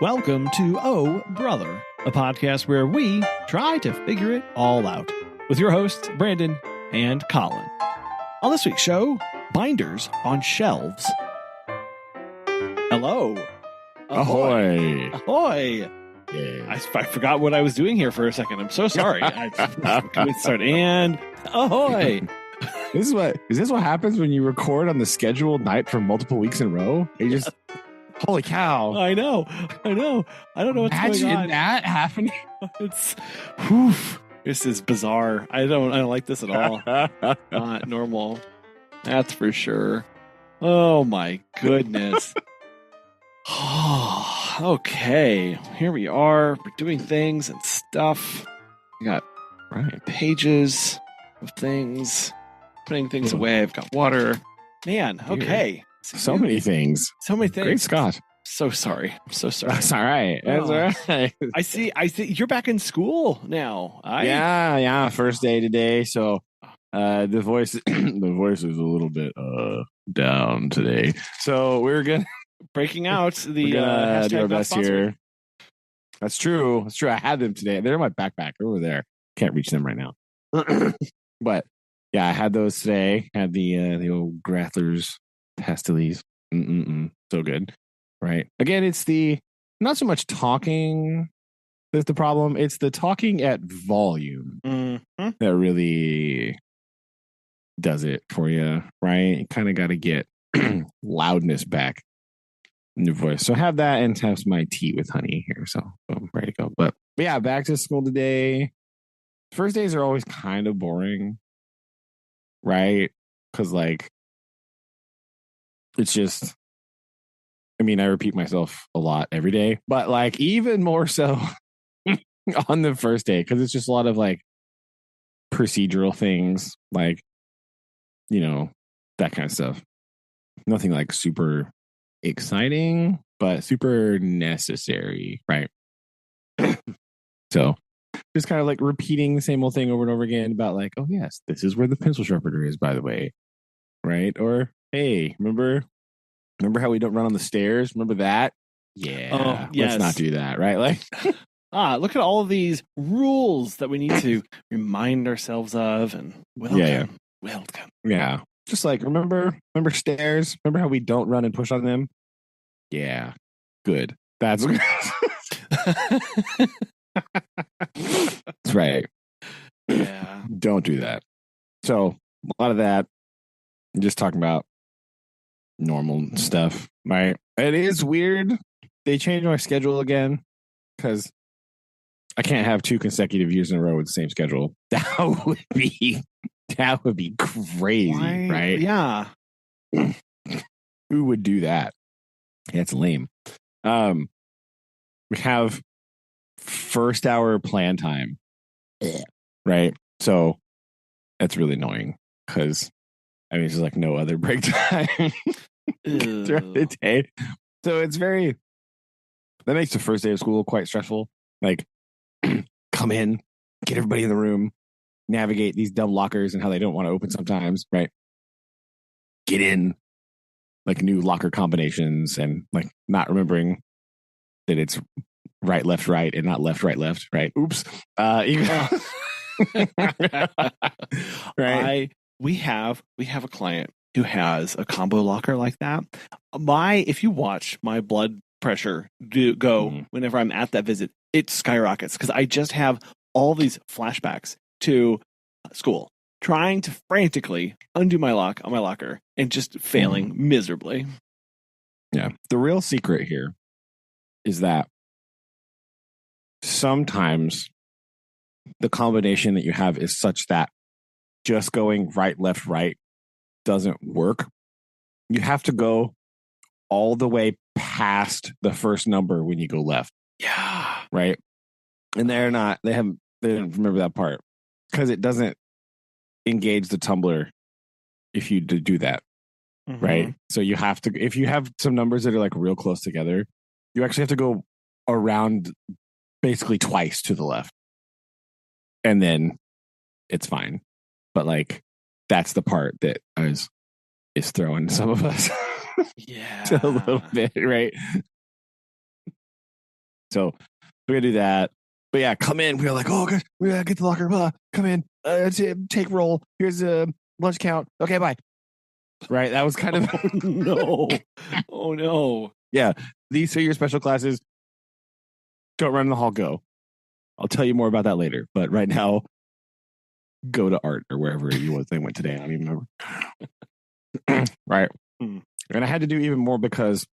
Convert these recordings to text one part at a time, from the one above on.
Welcome to Oh Brother, a podcast where we try to figure it all out with your hosts, Brandon and Colin. On this week's show, binders on shelves. Hello. Ahoy. Ahoy. Yeah. I forgot what I was doing here for a second. I'm so sorry. Can we start? And ahoy. Is this what happens when you record on the scheduled night for multiple weeks in a row? You just holy cow. I know. I don't know what's going on. Imagine that happening. It's this is bizarre. I don't like this at all. Not normal. That's for sure. Oh my goodness. Okay. Here we are. We're doing things and stuff. We got pages of things. Putting things away. I've got water. Man, okay. So many things. Great Scott. So sorry. I'm so sorry. That's all right. That's all right. I see. You're back in school now. Yeah. First day today. So the voice is a little bit down today. So we're gonna breaking out the do our hashtag best here. That's true. I had them today. They're in my backpack over there. Can't reach them right now. But yeah, I had those today. Had the old Grathler's Pastilles. So good. Right. Again, it's the not so much talking that's the problem. It's the talking at volume that really does it for you, right? You kind of got to get loudness back in your voice. So have that and have my tea with honey here. So I'm ready to go. But yeah, back to school today. First days are always kind of boring, right? Because it's just, I repeat myself a lot every day, but even more so on the first day, because it's just a lot of procedural things, that kind of stuff. Nothing super exciting, but super necessary, right? So just kind of repeating the same old thing over and over again about oh yes, this is where the pencil sharpener is, by the way, right? Or hey, remember how we don't run on the stairs? Remember that? Yeah. Yes. Let's not do that, right? Look at all of these rules that we need to remind ourselves of, and welcome. Yeah. Just remember stairs? Remember how we don't run and push on them? Yeah. Good. That's that's right. Yeah. Don't do that. So a lot of that, I'm just talking about normal stuff, right? It is weird. They changed my schedule again because I can't have 2 consecutive years in a row with the same schedule. That would be crazy, right? Yeah. Who would do that? That's lame. We have first hour plan time, right? So that's really annoying because it's just no other break time during the day. So it's that makes the first day of school quite stressful. Come in, get everybody in the room, navigate these dumb lockers and how they don't want to open sometimes, right? Get in new locker combinations and not remembering that it's right, left, and not left, right? Oops. Right. We have a client who has a combo locker like that. If you watch my blood pressure go whenever I'm at that visit, it skyrockets because I just have all these flashbacks to school, trying to frantically undo my lock on my locker and just failing miserably. Yeah. The real secret here is that sometimes the combination that you have is such that just going right, left, right doesn't work. You have to go all the way past the first number when you go left. Yeah. Right. And they didn't remember that part because it doesn't engage the tumbler if you do that. Right. So you have to, if you have some numbers that are real close together, you actually have to go around basically twice to the left. And then it's fine. But that's the part that is throwing some of us yeah a little bit, right? So we're gonna do that. But yeah, come in. We were like, oh gosh, we gotta get the locker. Come in. Take roll. Here's a lunch count. Okay, bye. Right. That was kind of no. Oh no. Yeah. These are your special classes. Don't run in the hall. Go. I'll tell you more about that later. But right now, go to art or wherever they went today. I don't even remember. Right. And I had to do even more because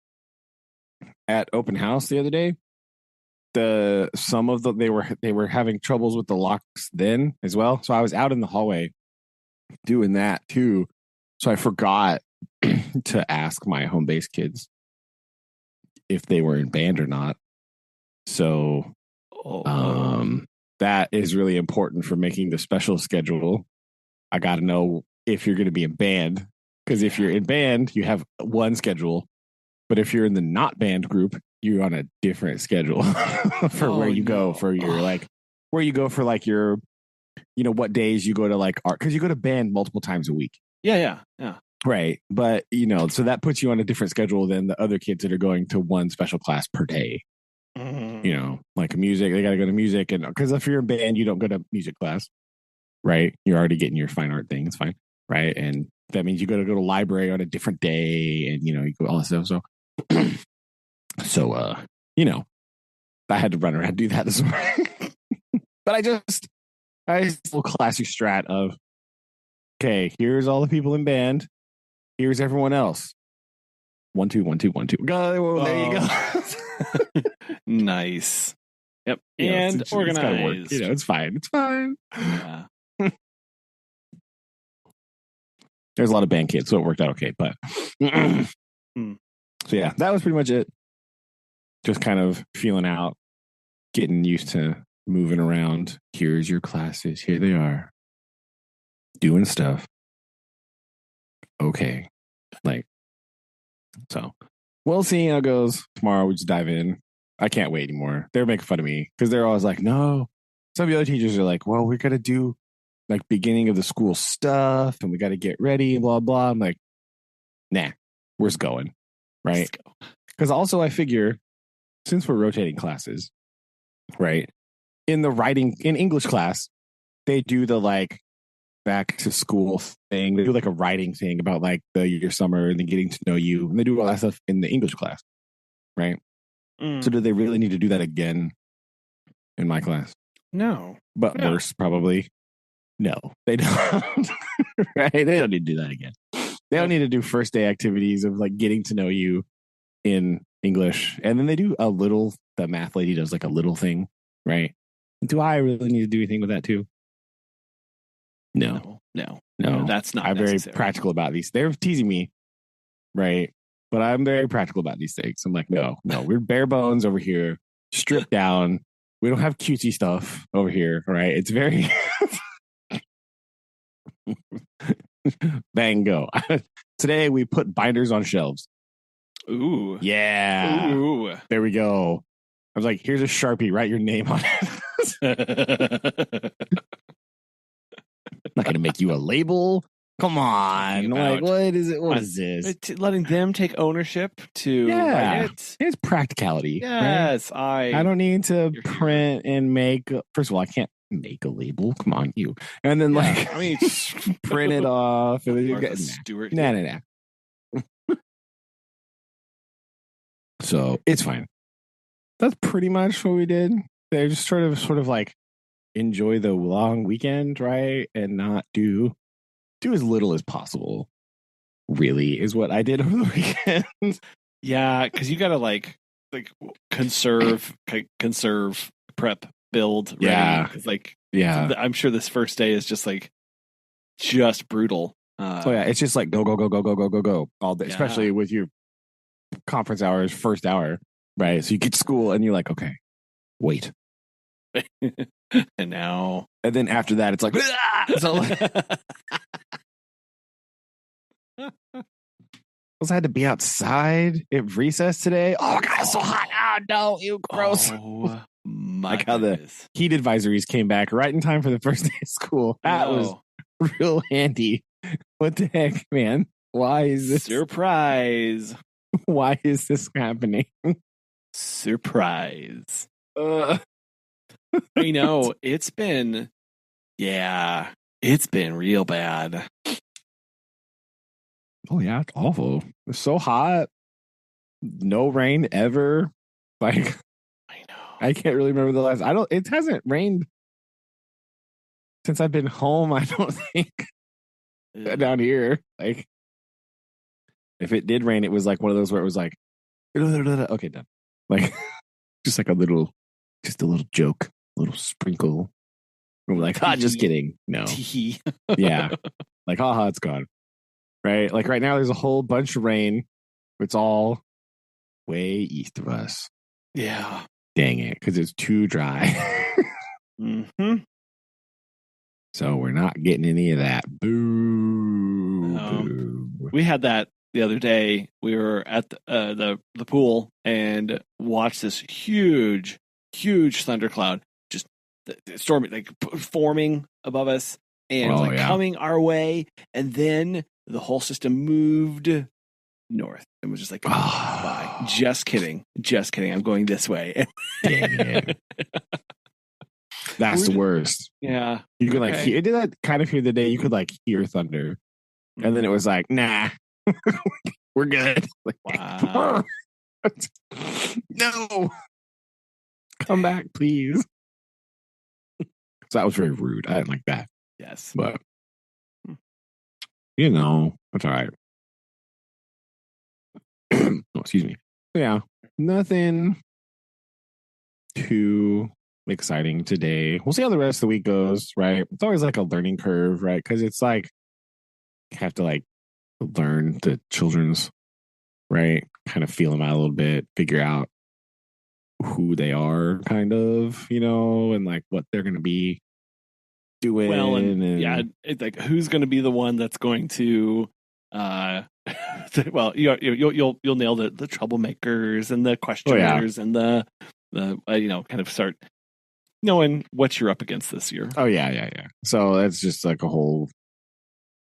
at open house the other day, they were having troubles with the locks then as well. So I was out in the hallway doing that too. So I forgot to ask my home base kids if they were in band or not. So that is really important for making the special schedule. I got to know if you're going to be in band, because if you're in band, you have one schedule. But if you're in the not band group, you're on a different schedule for where you go for your where you go for like your, what days you go to like art, because you go to band multiple times a week. Yeah. Right. But, so that puts you on a different schedule than the other kids that are going to one special class per day. Like music, they got to go to music. And because if you're in band, you don't go to music class, right? You're already getting your fine art thing. It's fine. Right. And that means you got to go to library on a different day and, you go all that stuff. So, I had to run around and do that this morning. But I just a little classic strat of, okay, here's all the people in band. Here's everyone else. 1, 2, 1, 2, 1, 2. Go, there you go. Nice. Yep. And organized. It's gotta work. It's fine. It's fine. Yeah. There's a lot of band kids, so it worked out okay. But so yeah, that was pretty much it. Just kind of feeling out, getting used to moving around. Here's your classes. Here they are. Doing stuff. Okay. So we'll see how it goes. Tomorrow we just dive in. I can't wait anymore. They're making fun of me because they're always like, no. Some of the other teachers are like, well, we're going to do like beginning of the school stuff and we got to get ready, blah, blah. I'm like, nah, we're just going. Right. Because also I figure since we're rotating classes, right, in English class, they do the like back to school thing. They do like a writing thing about like your summer and then getting to know you. And they do all that stuff in the English class. Right. So do they really need to do that again in my class? No. But worse, probably. No, they don't. Right? They don't need to do that again. They don't need to do first day activities of like getting to know you in English. And then they do the math lady does like a little thing, right? Do I really need to do anything with that too? No. That's not I'm very practical about these. They're teasing me, right? But I'm very practical about these things. I'm like, no, we're bare bones over here, stripped down. We don't have cutesy stuff over here, right? It's very bang go. Today we put binders on shelves. Ooh. Yeah. Ooh. There we go. I was like, here's a Sharpie, write your name on it. I'm not going to make you a label. Come on. Like, what is it? What is this? Letting them take ownership to write it. It's practicality. Yes. Right? I don't need to print and make. First of all, I can't make a label. Come on, you. And then print it off. And then you get Stewart. Nah. So it's fine. That's pretty much what we did. They just sort of like enjoy the long weekend, right? And not do as little as possible, really, is what I did over the weekend. Yeah, because you gotta like conserve, prep, build. Yeah, ready. I'm sure this first day is just brutal. It's just like go all day, especially with your conference hours, first hour, right? So you get to school and you're like, okay, wait. And then after that, it's like, so I had to be outside at recess today. Oh God, it's so hot! Oh no, you gross! Oh my like how the heat advisories came back right in time for the first day of school. That was real handy. What the heck, man? Why is this surprise? Why is this happening? Surprise. I know it's been real bad. Oh yeah, it's awful. It's so hot. No rain ever. Like I know. I can't really remember the last. It hasn't rained since I've been home. I don't think down here. Like if it did rain, it was like one of those where it was like, okay, done. Like just like a little joke, a little sprinkle. We're like, just kidding. No. Yeah. Like, haha, it's gone. Right? Like right now there's a whole bunch of rain. It's all way east of us. Yeah. Dang it, because it's too dry. Mm-hmm. So we're not getting any of that. Boo. Boo. We had that the other day. We were at the pool and watched this huge thundercloud just storming, like forming above us and coming our way. And then the whole system moved north and was just like, bye. Just kidding. I'm going this way. Dang it. That's the worst. Yeah. You could hear, did that kind of hear the day you could hear thunder. And then it was like, nah, we're good. Like, wow. No. Come back, please. So that was very rude. I didn't like that. Yes. But, you know, that's all right. Oh, excuse me. Yeah. Nothing too exciting today. We'll see how the rest of the week goes, right? It's always like a learning curve, right? Because it's like you have to learn the children's, right? Kind of feel them out a little bit, figure out who they are, kind of, and what they're going to be doing. Well, and it's like who's going to be the one that's going to well, you'll nail the troublemakers and the questioners and the kind of start knowing what you're up against this year. Oh yeah. So that's just like a whole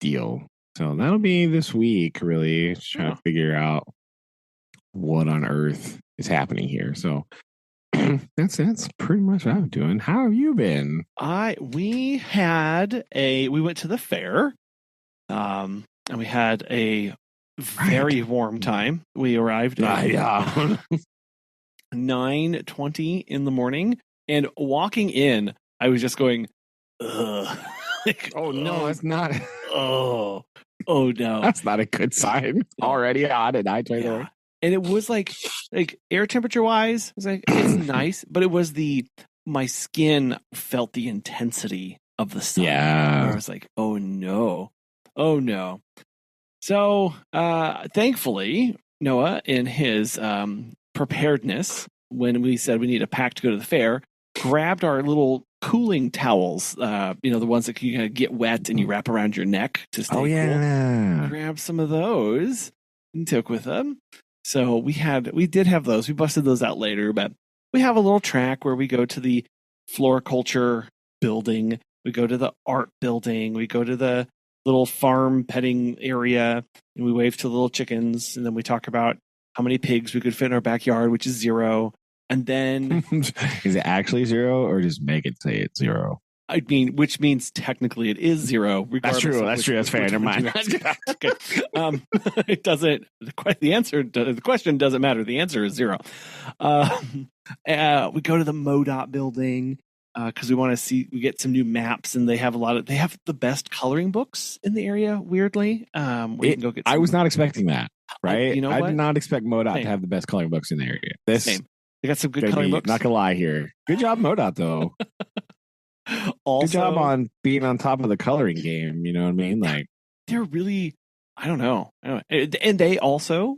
deal. So that'll be this week, really trying to figure out what on earth is happening here. So that's pretty much what I'm doing. How have you been? We went to the fair, and we had a very warm time. We arrived at 9:20 in the morning, and walking in, I was just going, ugh. Oh no, that's not. Oh no, that's not a good sign. Already hot at 9:20. And it was like air temperature wise, it was it's nice, but it was my skin felt the intensity of the sun. Yeah, I was like, oh no. So thankfully, Noah, in his preparedness, when we said we need a pack to go to the fair, grabbed our little cooling towels, the ones that you kind of get wet and you wrap around your neck to stay cool. Grabbed some of those and took with them. So we did have those. We busted those out later, but we have a little track where we go to the floriculture building. We go to the art building. We go to the little farm petting area, and we wave to the little chickens. And then we talk about how many pigs we could fit in our backyard, which is 0. And then is it actually 0 or just make it say it's 0? I mean, which means technically it is 0. That's true. That's fair. Never mind. It doesn't. The question doesn't matter. The answer is 0. We go to the MoDOT building because we want to we get some new maps, and they have the best coloring books in the area. Weirdly, we can go get. I was not expecting that. Right? I did not expect MoDOT to have the best coloring books in the area. Same. They got some good coloring books. Not gonna lie here. Good job, MoDOT, though. Also, good job on being on top of the coloring game. You know what I mean? They're really, I don't know. And they also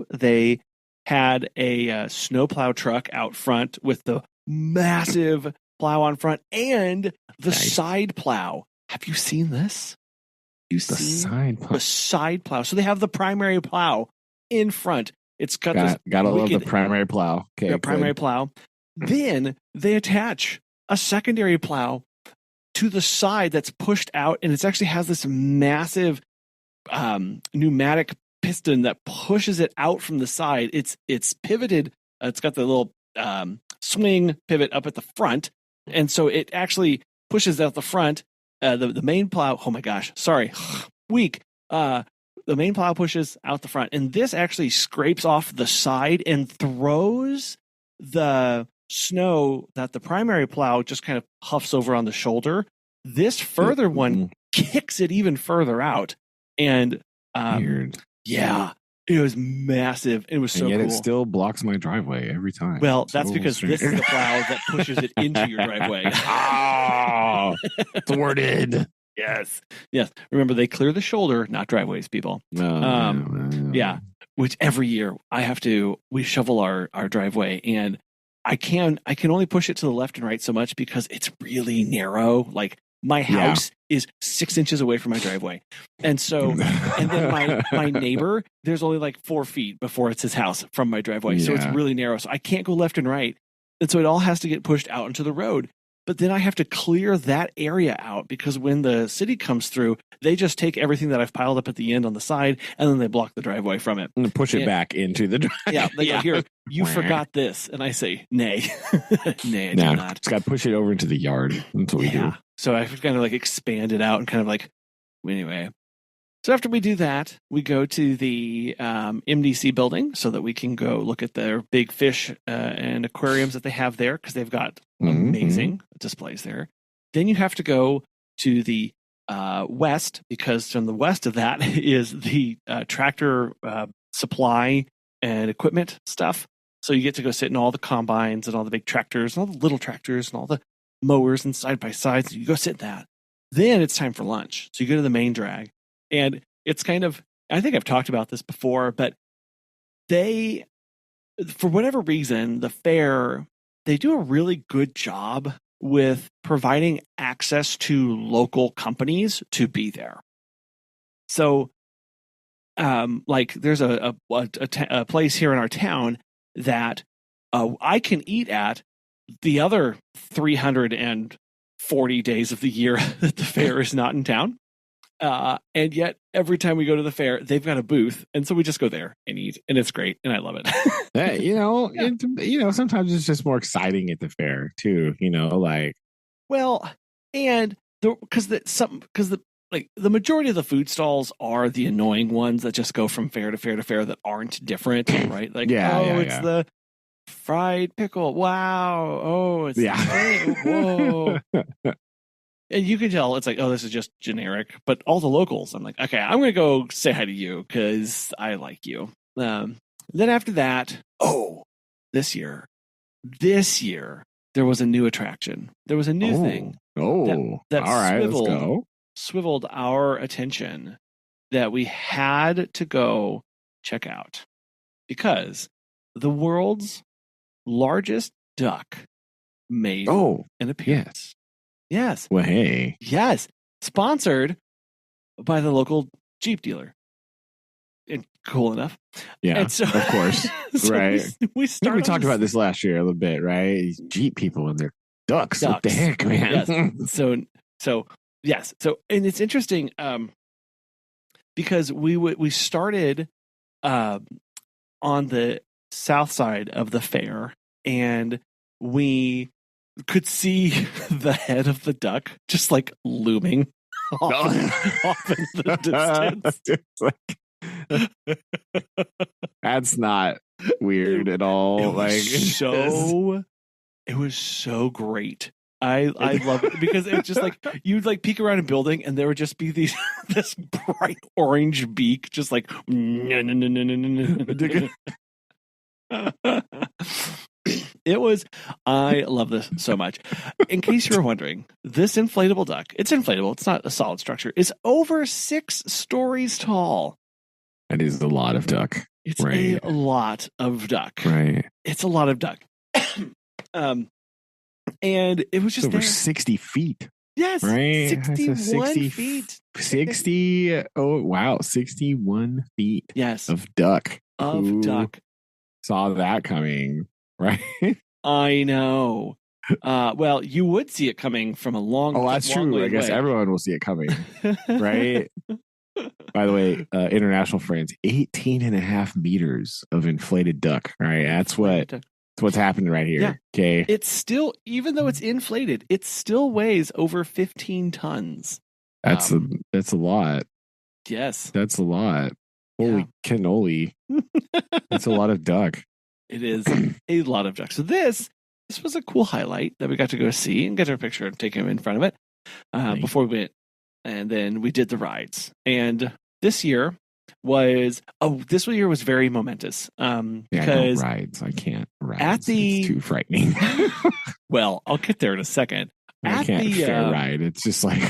they had a snowplow truck out front with the massive plow on front and the side plow. Have you seen this? The side plow. So they have the primary plow in front. It's got gotta love the primary plow. Okay, primary plow. Then they attach a secondary plow to the side that's pushed out, and it actually has this massive pneumatic piston that pushes it out from the side. It's pivoted. It's got the little swing pivot up at the front, and so it actually pushes out the front. The main plow. Oh my gosh, sorry, weak. The main plow pushes out the front, and this actually scrapes off the side and throws the snow that the primary plow just kind of huffs over on the shoulder. This further one kicks it even further out, and weird. Yeah, it was massive. It was so and yet cool. It still blocks my driveway every time. Well, that's because strange. This is the plow that pushes it into your driveway. Oh, thwarted. Yes. Remember, they clear the shoulder, not driveways, people. Yeah. Which every year we shovel our driveway, and I can only push it to the left and right so much because it's really narrow. Like my house is 6 inches away from my driveway. And so, and then my neighbor, there's only like 4 feet before it's his house from my driveway. Yeah. So it's really narrow. So I can't go left and right. And so it all has to get pushed out into the road. But then I have to clear that area out because when the city comes through, they just take everything that I've piled up at the end on the side and then they block the driveway from it. And push it back into the driveway. Yeah, they go, here, you forgot this. And I say, nay. Nay, I do not. Just got to push it over into the yard. That's what we do. So I've kind of like expand it out and kind of like, anyway. So after we do that, we go to the MDC building so that we can go look at their big fish and aquariums that they have there because they've got amazing displays there. Then you have to go to the west because from the west of that is the tractor supply and equipment stuff. So you get to go sit in all the combines and all the big tractors and all the little tractors and all the mowers and side-by-sides. You go sit in that. Then it's time for lunch. So you go to the main drag. And it's kind of, I think I've talked about this before, but they, for whatever reason, the fair, they do a really good job with providing access to local companies to be there. So, like there's a place here in our town that I can eat at the other 340 days of the year that the fair is not in town. And yet every time we go to the fair, they've got a booth. And so we just go there and eat and it's great. And I love it. Sometimes it's just more exciting at the fair too, like. Well, and because the majority of the food stalls are the annoying ones that just go from fair to fair to fair that aren't different, right? Like, it's the fried pickle. Wow. Oh, it's whoa. And you can tell it's like, oh, this is just generic. But all the locals, I'm like, okay, I'm going to go say hi to you because I like you. Then after that, this year, there was a new attraction. There was a new thing. That all right, let's go. Swiveled our attention that we had to go check out because the world's largest duck made an appearance. Yes. Well, hey. Yes. Sponsored by the local Jeep dealer. And cool enough. Yeah, and so, of course. So right. We talked about this last year a little bit, right? These Jeep people and their ducks. What the heck, man? Yes. So yes. So, and it's interesting because we started on the south side of the fair and we could see the head of the duck just like looming off in the distance. That's not weird at all. It was so great. I love it because it's just like you'd like peek around a building and there would just be this bright orange beak just like I love this so much. In case you were wondering, this inflatable duck, it's inflatable, it's not a solid structure, is over 6 stories tall. That is a lot of duck. It's a lot of duck. Right. It's a lot of duck. And it was just over 60 feet. Yes. Right. 61 feet. 60. Oh, wow. 61 feet. Yes. Of duck. Duck. Saw that coming. Right. I know. Well, you would see it coming from a long. Oh, that's true. I guess everyone will see it coming. Right. By the way, international friends, 18.5 meters of inflated duck. Right. That's what's happening right here. Yeah. Okay. It's still, even though it's inflated, it still weighs over 15 tons. That's a lot. Yes. That's a lot. Holy cannoli. That's a lot of duck. It is a lot of duck. So this was a cool highlight that we got to go see and get our picture and take him in front of it before we went. And then we did the rides. And this year was very momentous. Because rides. I can't ride. It's too frightening. Well, I'll get there in a second. I can't fair ride. It's just like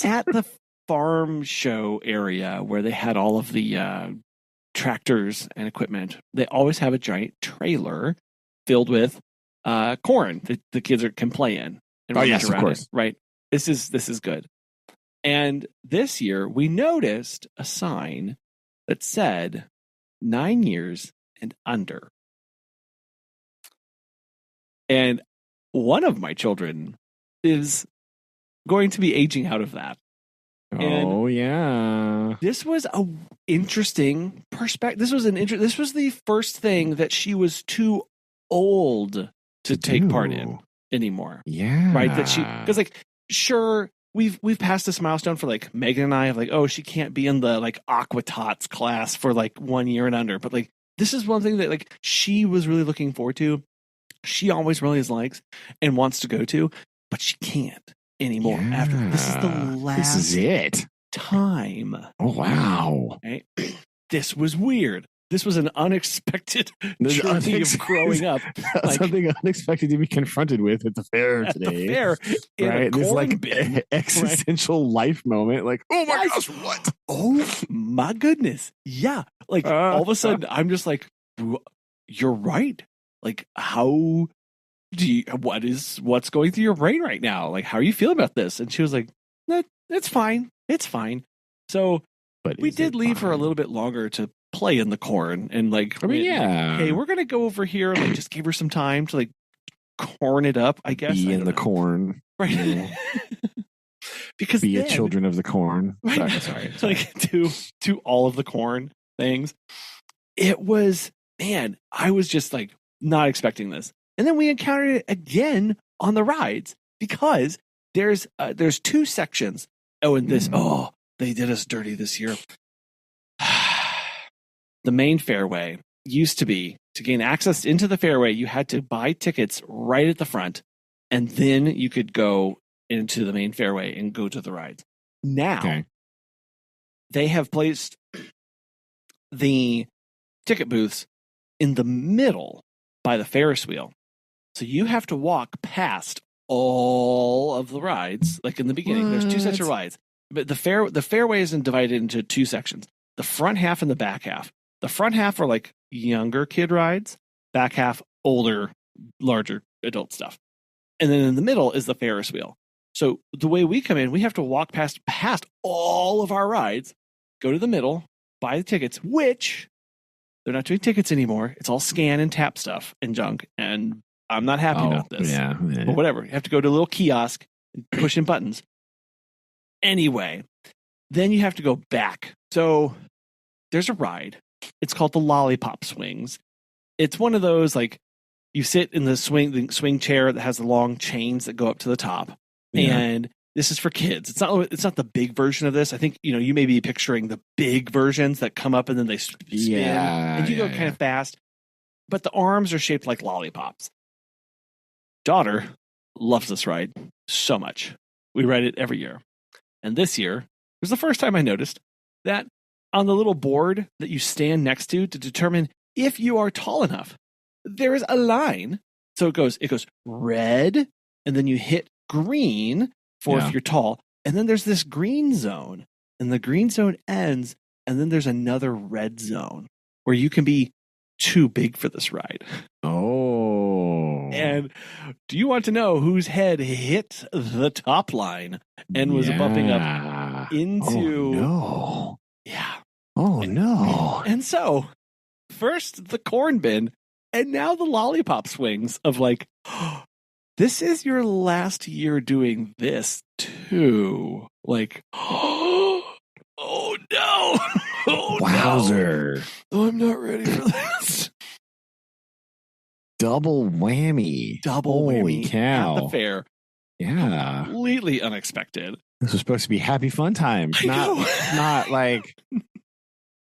at the farm show area where they had all of the tractors and equipment, they always have a giant trailer filled with corn that the kids can play in. And yes, of course. Right. This is good. And this year we noticed a sign that said 9 years and under. And one of my children is going to be aging out of that. Oh, yeah. This was a interesting perspective. This was the first thing that she was too old to take part in anymore. Yeah. Right. Because sure, we've passed this milestone for like Megan and I of like, oh, she can't be in the like Aqua Tots class for like 1 year and under. But like, this is one thing that like she was really looking forward to. She always really likes and wants to go to, but she can't anymore. After this is the last. This is it. Time. Oh wow! Right? This was weird. This was an unexpected journey of growing up. Something unexpected to be confronted with at the fair today. Right? This like existential life moment. Like, oh my gosh, what? Oh my goodness! Yeah, like all of a sudden, I'm just like, you're right. Like, how do you? What's going through your brain right now? Like, how are you feeling about this? And she was like, it's fine. It's fine. So, but we did leave her a little bit longer to play in the corn and like, hey, we're gonna go over here and like just give her some time to like corn it up. I guess be in the corn, right? Yeah. Because be a children of the corn. Right? Sorry. Like to all of the corn things. It was, man, I was just like not expecting this, and then we encountered it again on the rides because there's 2 sections. Oh, and this, they did us dirty this year. The main fairway used to be, to gain access into the fairway, you had to buy tickets right at the front, and then you could go into the main fairway and go to the rides. Now, they have placed the ticket booths in the middle by the Ferris wheel. So you have to walk past all of the rides, like in the beginning. There's 2 sets of rides. But the fairway isn't divided into 2 sections. The front half and the back half. The front half are like younger kid rides. Back half, older, larger adult stuff. And then in the middle is the Ferris wheel. So the way we come in, we have to walk past all of our rides, go to the middle, buy the tickets, which they're not doing tickets anymore. It's all scan and tap stuff and junk. And I'm not happy about this. Yeah. But whatever. You have to go to a little kiosk and push in buttons. Anyway, then you have to go back. So there's a ride. It's called the Lollipop Swings. It's one of those, like, you sit in the swing chair that has the long chains that go up to the top. Yeah. And this is for kids. It's not the big version of this. I think, you may be picturing the big versions that come up and then they spin. Yeah, and you go kind of fast. But the arms are shaped like lollipops. Daughter loves this ride so much. We ride it every year. And this year was the first time I noticed that on the little board that you stand next to determine if you are tall enough, there is a line. So it goes red, and then you hit green for if you're tall. And then there's this green zone, and the green zone ends, and then there's another red zone where you can be too big for this ride. Oh. And do you want to know whose head hit the top line and was bumping up into... Oh, no. Yeah. Oh, no. And so, first the corn bin, and now the lollipop swings of like, this is your last year doing this too. Like, oh no. Oh, wowzer. No. I'm not ready for this. double whammy. Holy cow. at the fair. Yeah. Completely unexpected. This was supposed to be happy fun time. Not like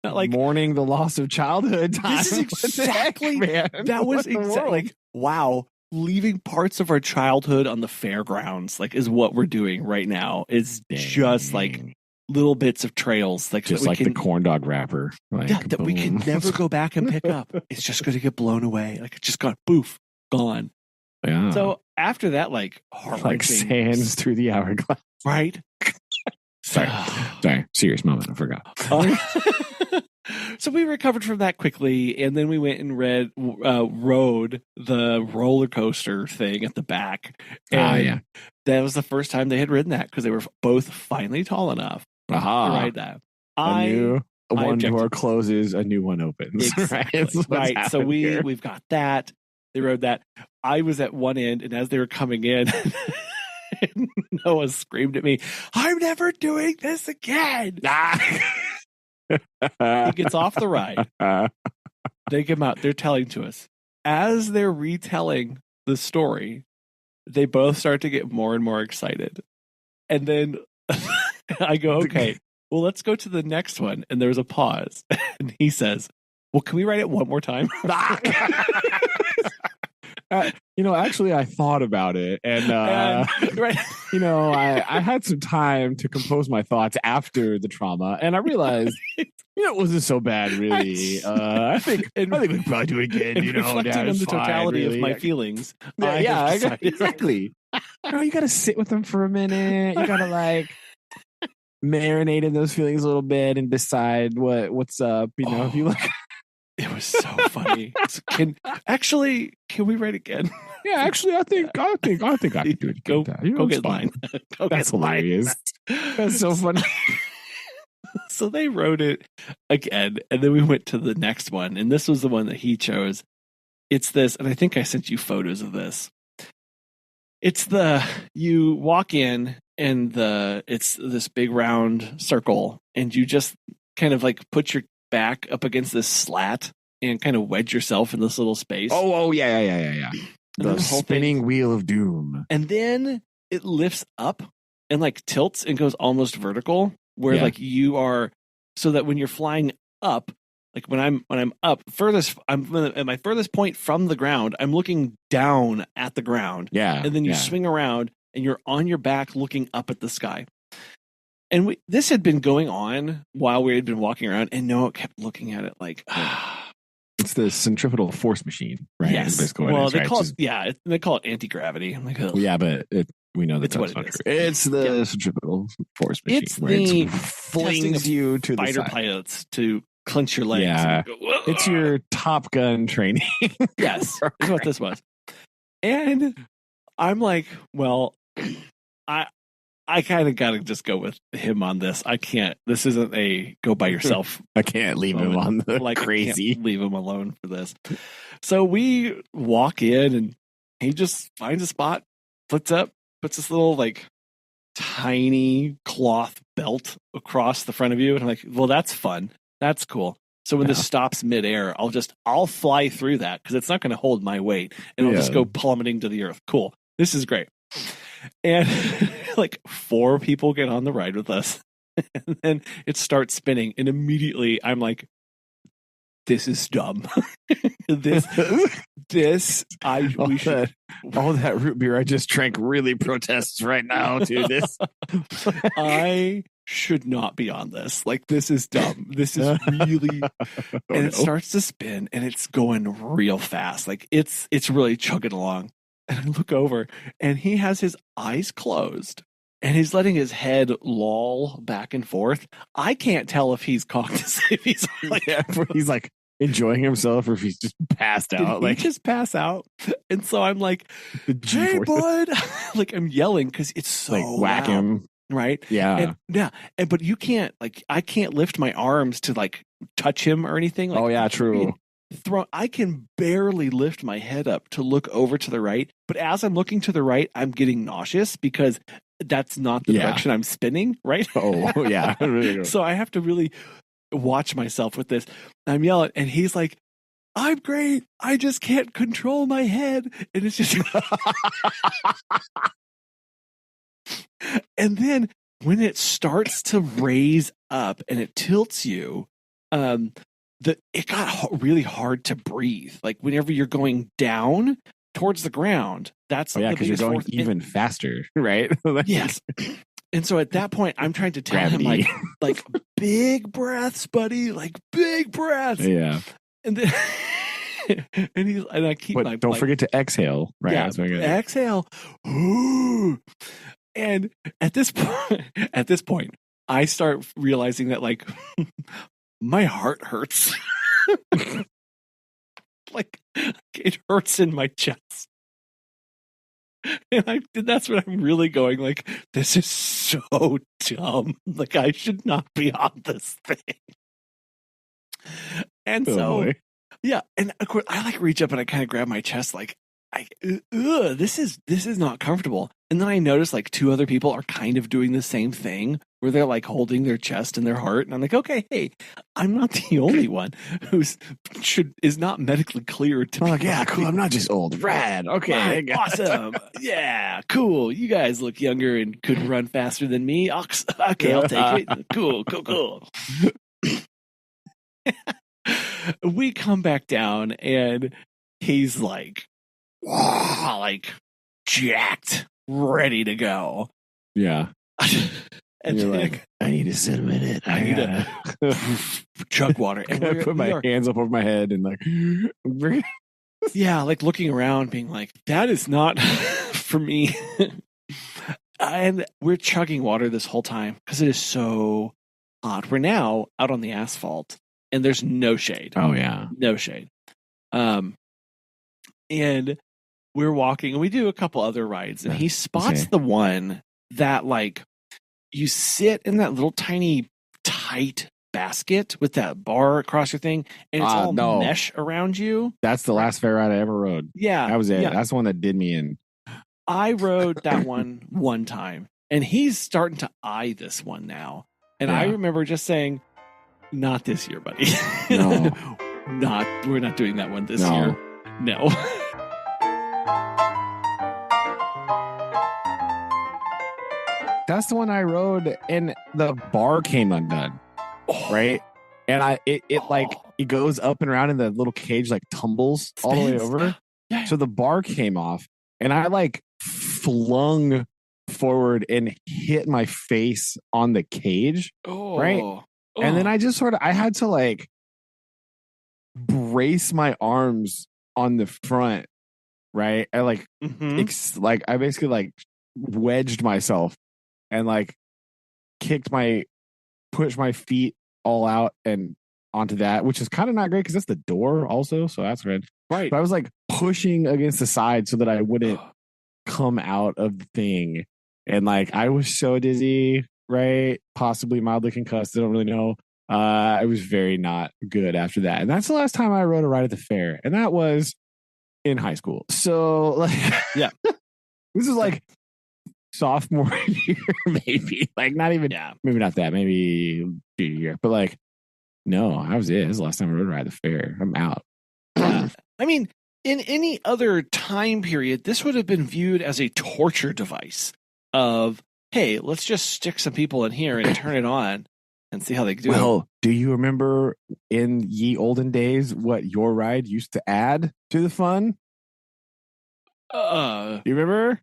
mourning the loss of childhood time. This is exactly, man. That was exactly like, wow, leaving parts of our childhood on the fairgrounds, like, is what we're doing right now. It's just like little bits of trails, like just like the corn dog wrapper. Like, yeah, that we can never go back and pick up. It's just going to get blown away. Like, it just got poof, gone. Yeah. So after that, like, like sands through the hourglass. Right? Sorry. Serious moment. I forgot. So we recovered from that quickly, and then we went and rode the roller coaster thing at the back. And yeah. That was the first time they had ridden that because they were both finally tall enough to ride that. One door closes, a new one opens. Exactly. Right. So we've got that. They rode that. I was at one end, and as they were coming in, Noah screamed at me, "I'm never doing this again." He gets off the ride. They come out. They're telling to us. As they're retelling the story, they both start to get more and more excited. And then I go, okay, well, let's go to the next one. And there's a pause. And he says, well, can we write it one more time? Actually, I thought about it, and right. I had some time to compose my thoughts after the trauma, and I realized, it wasn't so bad, really. I think we can probably do it again. Reflecting on the totality of my feelings. Exactly. You got to sit with them for a minute. You got to marinate in those feelings a little bit and decide what's up. If you look. It was so funny. Can we write again? Yeah, actually, I think I can do it. Go get mine. That's hilarious. That's so funny. So they wrote it again, and then we went to the next one, and this was the one that he chose. It's this, and I think I sent you photos of this. It's you walk in, and it's this big round circle, and you just kind of like put your back up against this slat and kind of wedge yourself in this little space. Oh yeah. The spinning wheel of doom. And then it lifts up and like tilts and goes almost vertical, where like you are, so that when you're flying up, like when I'm up furthest, I'm at my furthest point from the ground, I'm looking down at the ground. Yeah. And then you swing around and you're on your back looking up at the sky. And this had been going on while we had been walking around, and Noah kept looking at it like, it's the centrifugal force machine, right? Yes. Well, they call it, they call it anti-gravity. I'm like, well, yeah, but we know that's not true. It's the centrifugal force machine. It's the flings you to the fighter pilots to clench your legs. Yeah, it's your Top Gun training. Yes, that's what this was. And I'm like, well, I kind of got to just go with him on this. I can't. This isn't a go by yourself. I can't leave him on the crazy. I can't leave him alone for this. So we walk in, and he just finds a spot, flips up, puts this little tiny cloth belt across the front of you, and I'm like, well, that's fun. That's cool. So when this stops midair, I'll fly through that because it's not going to hold my weight, and I'll just go plummeting to the earth. Cool. This is great. And 4 people get on the ride with us, and then it starts spinning, and immediately I'm like, this is dumb. All that root beer I just drank really protests right now to this. I should not be on this. This is dumb. This is really, it starts to spin, and it's going real fast. It's really chugging along. And I look over, and he has his eyes closed, and he's letting his head loll back and forth. I can't tell if he's cocked, if he's he's enjoying himself, or if he's just passed out. He just pass out. And so I'm like, "Hey, bud!" I'm yelling because it's so whack loud, him, right? Yeah, but you can't I can't lift my arms to touch him or anything. True. I can barely lift my head up to look over to the right, but as I'm looking to the right, I'm getting nauseous because that's not the direction I'm spinning, right? Oh, yeah. So I have to really watch myself with this. I'm yelling, and he's like, I'm great. I just can't control my head. And it's just. And then when it starts to raise up and it tilts you, it got really hard to breathe. Like whenever you're going down towards the ground, that's because you're going even faster, right? Yes. And so at that point, I'm trying to tell him like big breaths, buddy, like big breaths. Yeah. And then I keep don't forget to exhale, right? Yeah, exhale. And at this point, I start realizing that like my heart hurts. Like it hurts in my chest. And that's what I'm really going like, this is so dumb. Like I should not be on this thing. And yeah. And of course I like reach up and I kind of grab my chest like, this is not comfortable. And then I notice like two other people are kind of doing the same thing where they're like holding their chest and their heart. And I'm like, okay, hey, I'm not the only one is not medically cleared to be like, yeah, cool. I'm not just old. Rad. Okay. Right, awesome. Yeah, cool. You guys look younger and could run faster than me. Okay, I'll take it. Cool. We come back down and he's like, like jacked, ready to go. Yeah. And you're like, I need to sit a minute. I need to chug water. And I put my hands up over my head and like, yeah, like looking around, being like, that is not for me. And we're chugging water this whole time because it is so hot. We're now out on the asphalt and there's no shade. Oh yeah, no shade. And we're walking and we do a couple other rides and he spots the one that like you sit in that little tiny tight basket with that bar across your thing and it's all mesh around you. That's the last fair ride I ever rode. Yeah. That was it. Yeah. That's the one that did me in. I rode that one time and he's starting to eye this one now. And I remember just saying, not this year, buddy. No. We're not doing that one this year. No. That's the one I rode and the bar came undone. Right? And it goes up and around and the little cage like tumbles all the way over. Yeah. So the bar came off and I like flung forward and hit my face on the cage. Right? And then I just I had to like brace my arms on the front. Right? I like, I basically like wedged myself and like pushed my feet all out and onto that, which is kind of not great because that's the door also. So that's good. Right. But I was like pushing against the side so that I wouldn't come out of the thing. And like, I was so dizzy, right? Possibly mildly concussed. I don't really know. I was very not good after that. And that's the last time I rode a ride at the fair. And that was in high school. So like, yeah, this is like sophomore year, maybe like not even, maybe not that, maybe junior year, but like, no, that was it. This is the last time I rode a ride at the fair. I'm out. I mean, in any other time period, this would have been viewed as a torture device of, hey, let's just stick some people in here and turn it on and see how they do. Well, do you remember in ye olden days what your ride used to add to the fun? You remember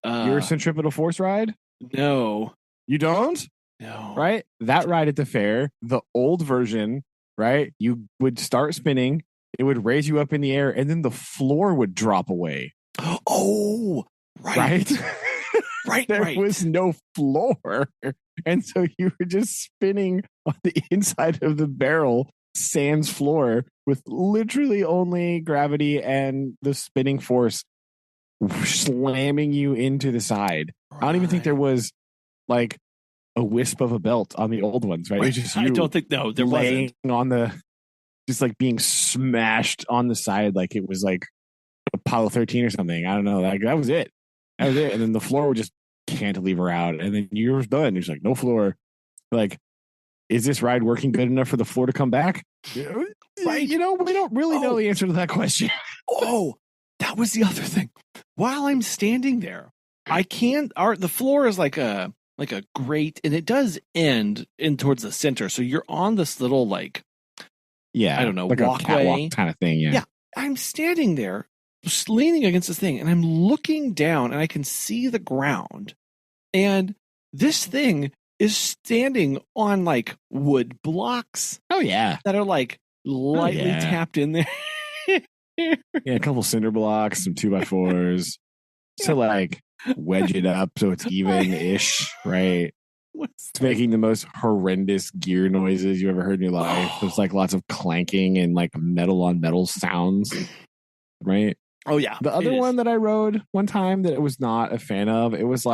your centripetal force ride? No. You don't? No. Right? That ride at the fair, the old version, right? You would start spinning, it would raise you up in the air, and then the floor would drop away. Oh, right. Right, there was no floor. And so you were just spinning on the inside of the barrel, sans floor, with literally only gravity and the spinning force slamming you into the side. Right. I don't even think there was like a wisp of a belt on the old ones, right? It was just you. I don't think there laying wasn't. On the, just like being smashed on the side like it was like Apollo 13 or something. I don't know. Like that was it. And then the floor would just cantilever out, and then you're done. You're just like, no floor. Like, is this ride working good enough for the floor to come back? Right? We don't really know the answer to that question. Oh, that was the other thing. While I'm standing there, the floor is like a grate, and it does end in towards the center. So you're on this little I don't know, like walkway a catwalk kind of thing. Yeah. I'm standing there, just leaning against this thing, and I'm looking down, and I can see the ground, and this thing is standing on wood blocks. Oh yeah, that are lightly tapped in there. Yeah, a couple cinder blocks, some 2x4s to wedge it up so it's even-ish, right? It's making the most horrendous gear noises you ever heard in your life. There's lots of clanking and metal on metal sounds, right? Oh yeah. The other one that I rode one time that I was not a fan of, it was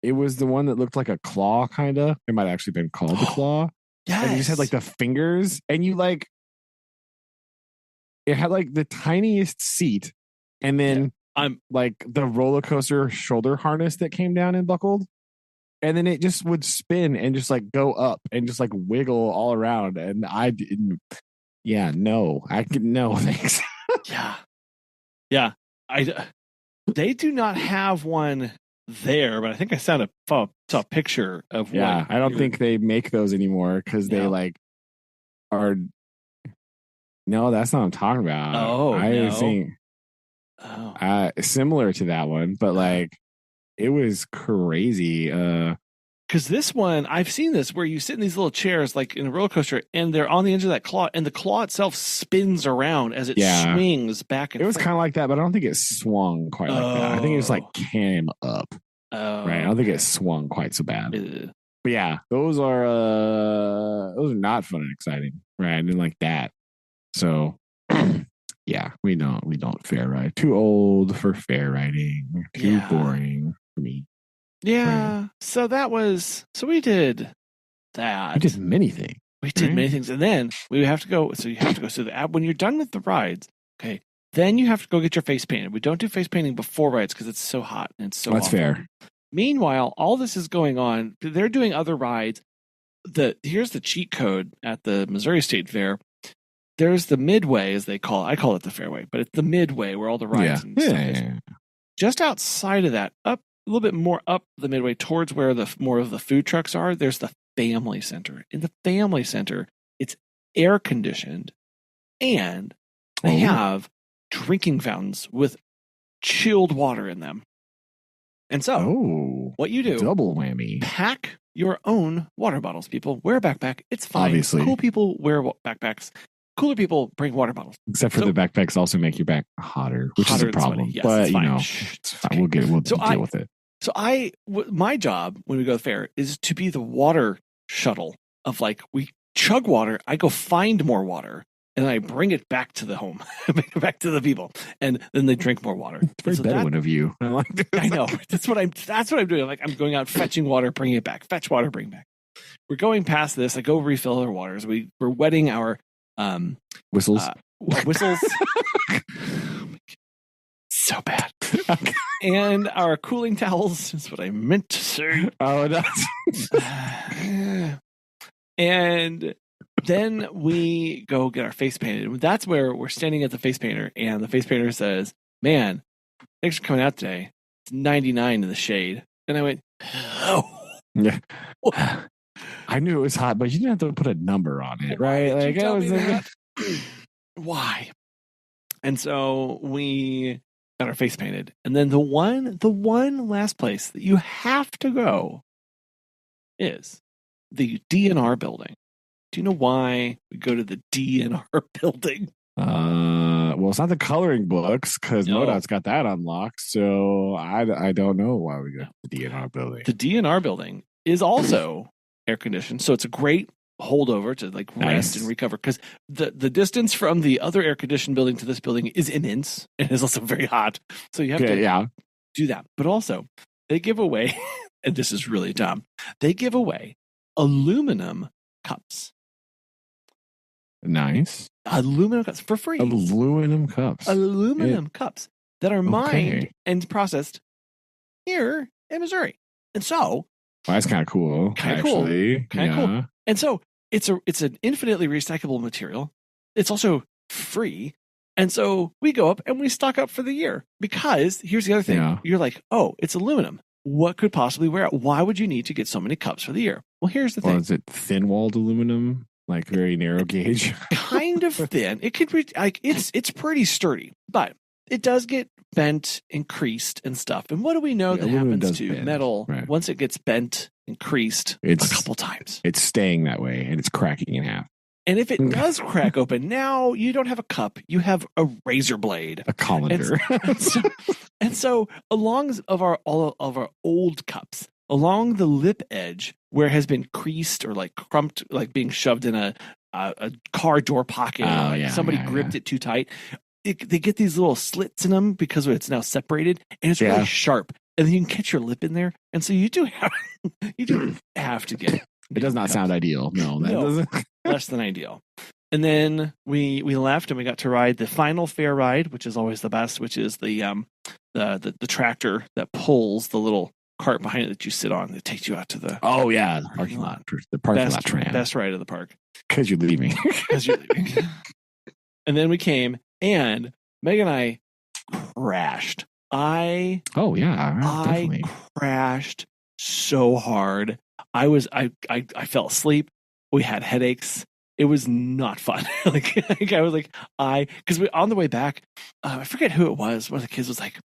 it was the one that looked like a claw, kind of. It might have actually been called the claw. Yes. And it just had the fingers, and you it had the tiniest seat, and then the roller coaster shoulder harness that came down and buckled, and then it just would spin and just go up and just wiggle all around. And I didn't. Yeah, no, no thanks. Yeah. They do not have one there, but I think I saw a picture of one. Yeah, I don't think they make those anymore because they are. No, that's not what I'm talking about. Oh, I think similar to that one, but it was crazy. Because this one, I've seen this where you sit in these little chairs in a roller coaster, and they're on the edge of that claw, and the claw itself spins around as it swings back and forth. It was kind of like that, but I don't think it swung quite like that. I think it just came up. Right. I don't think it swung quite so bad. But yeah, those are not fun and exciting. Right. I didn't like that. So yeah, we don't fair ride. Too old for fair riding. Too boring for me. Yeah. Right. So we did that. We did many things. We did many things. And then we have to go. So you have to go. So when you're done with the rides, okay, then you have to go get your face painted. We don't do face painting before rides because it's so hot and it's so That's awful. Fair. Meanwhile, all this is going on. They're doing other rides. Here's the cheat code at the Missouri State Fair. There's the midway, as they call it. I call it the fairway, but it's the midway where all the rides and stuff is. Just outside of that, up a little bit more up the midway towards where more of the food trucks are, there's the family center. In the family center, it's air conditioned, and they have drinking fountains with chilled water in them. And so, what you do, double whammy, pack your own water bottles, people. Wear a backpack. It's fine. Obviously. Cool people wear backpacks. Cooler people bring water bottles. Except for the backpacks also make your back hotter, which is a problem. Yes, but, it's fine. It's fine. We'll deal with it. So my job when we go to the fair is to be the water shuttle of we chug water. I go find more water, and I bring it back to the home, back to the people, and then they drink more water. It's very Bedouin of you. I know. That's what I'm doing. I'm going out fetching water, bringing it back. Fetch water, bring back. We're going past this. I go refill our waters. We're wetting our whistles. Whistles. So bad. And our cooling towels is what I meant to say. Oh, that's. And then we go get our face painted. That's where we're standing at the face painter, and the face painter says, "Man, thanks for coming out today. It's 99 in the shade." And I went, "Oh, yeah." I knew it was hot, but you didn't have to put a number on it, right? Why? And so we got our face painted, and then the one last place that you have to go is the DNR building. Do you know why we go to the DNR building? Well, it's not the coloring books because MoDOT's got that unlocked. So I don't know why we go to the DNR building. The DNR building is also air conditioned, so it's a great holdover to rest and recover because the distance from the other air conditioned building to this building is immense and is also very hot. So you have to do that. But also, they give away, and this is really dumb, they give away aluminum cups. Nice. Aluminum cups for free. Aluminum cups that are mined and processed here in Missouri. And so, that's kind of cool. Kind of cool. And so it's an infinitely recyclable material. It's also free. And so we go up and we stock up for the year, because here's the other thing. Yeah. You're like, oh, it's aluminum. What could possibly wear out? Why would you need to get so many cups for the year? Well, here's the thing. Is it thin-walled aluminum, like very narrow gauge? Kind of thin. It could be like it's pretty sturdy, but it does get bent and creased and stuff. And what do we know that happens to metal once it gets bent and creased a couple times? It's staying that way, and it's cracking in half. And if it does crack open, now you don't have a cup, you have a razor blade, a colander. And so along all of our old cups, along the lip edge where it has been creased or like crumped, like being shoved in a car door pocket, somebody gripped it too tight. They get these little slits in them because it's now separated, and it's really sharp. And then you can catch your lip in there, and so you do have to get. It does not sound ideal. No, that doesn't. Less than ideal. And then we left and we got to ride the final fair ride, which is always the best, which is the tractor that pulls the little cart behind it that you sit on that takes you out to the the parking lot. The parking lot tram. Best ride of the park. Because you're leaving. And then we came, and Meg and I crashed. I crashed so hard. I fell asleep. We had headaches. It was not fun. Because on the way back, I forget who it was. One of the kids was like,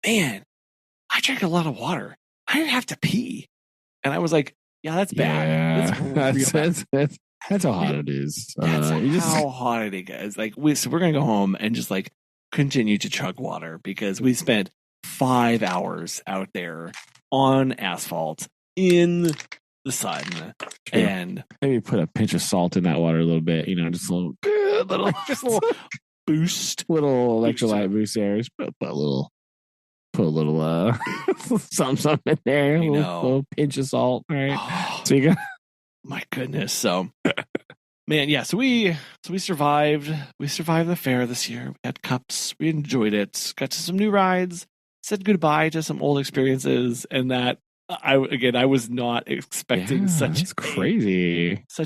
"Man, I drank a lot of water. I didn't have to pee." And I was like, "Yeah, that's bad. That's how hot it is. That's how hot it is. Like we're gonna go home and just like continue to chug water, because we spent 5 hours out there on asphalt in the sun, and maybe put a pinch of salt in that water a little bit. Just a little boost, little electrolyte boost there. Just put a little something in there. A little pinch of salt. All right. So you got. My goodness. So, man, yeah. So we survived. We survived the fair this year. We had cups. We enjoyed it. Got to some new rides. Said goodbye to some old experiences, and that. I was not expecting such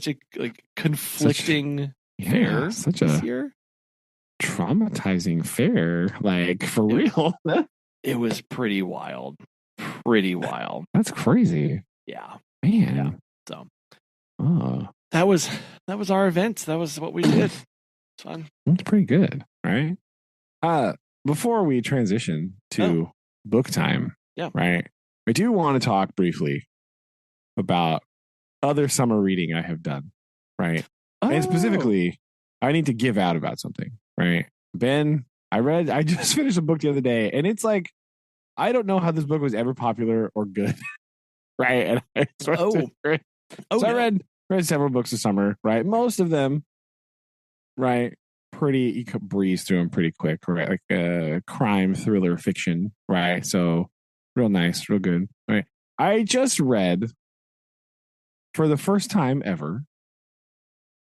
a conflicting fair this year. Traumatizing fair, like for real. It was pretty wild. That's crazy. Yeah, man. Yeah. So, that was our event. That was what we did. It's fun. That's pretty good, right? Before we transition to book time, right? I do want to talk briefly about other summer reading I have done, right? And specifically, I need to give out about something, right? Ben, I just finished a book the other day, and it's like, I don't know how this book was ever popular or good, right? And I read several books this summer, right? Most of them, right? You could breeze through them pretty quick, right? Like crime, thriller, fiction, right? So real nice, real good, right? I just read, for the first time ever,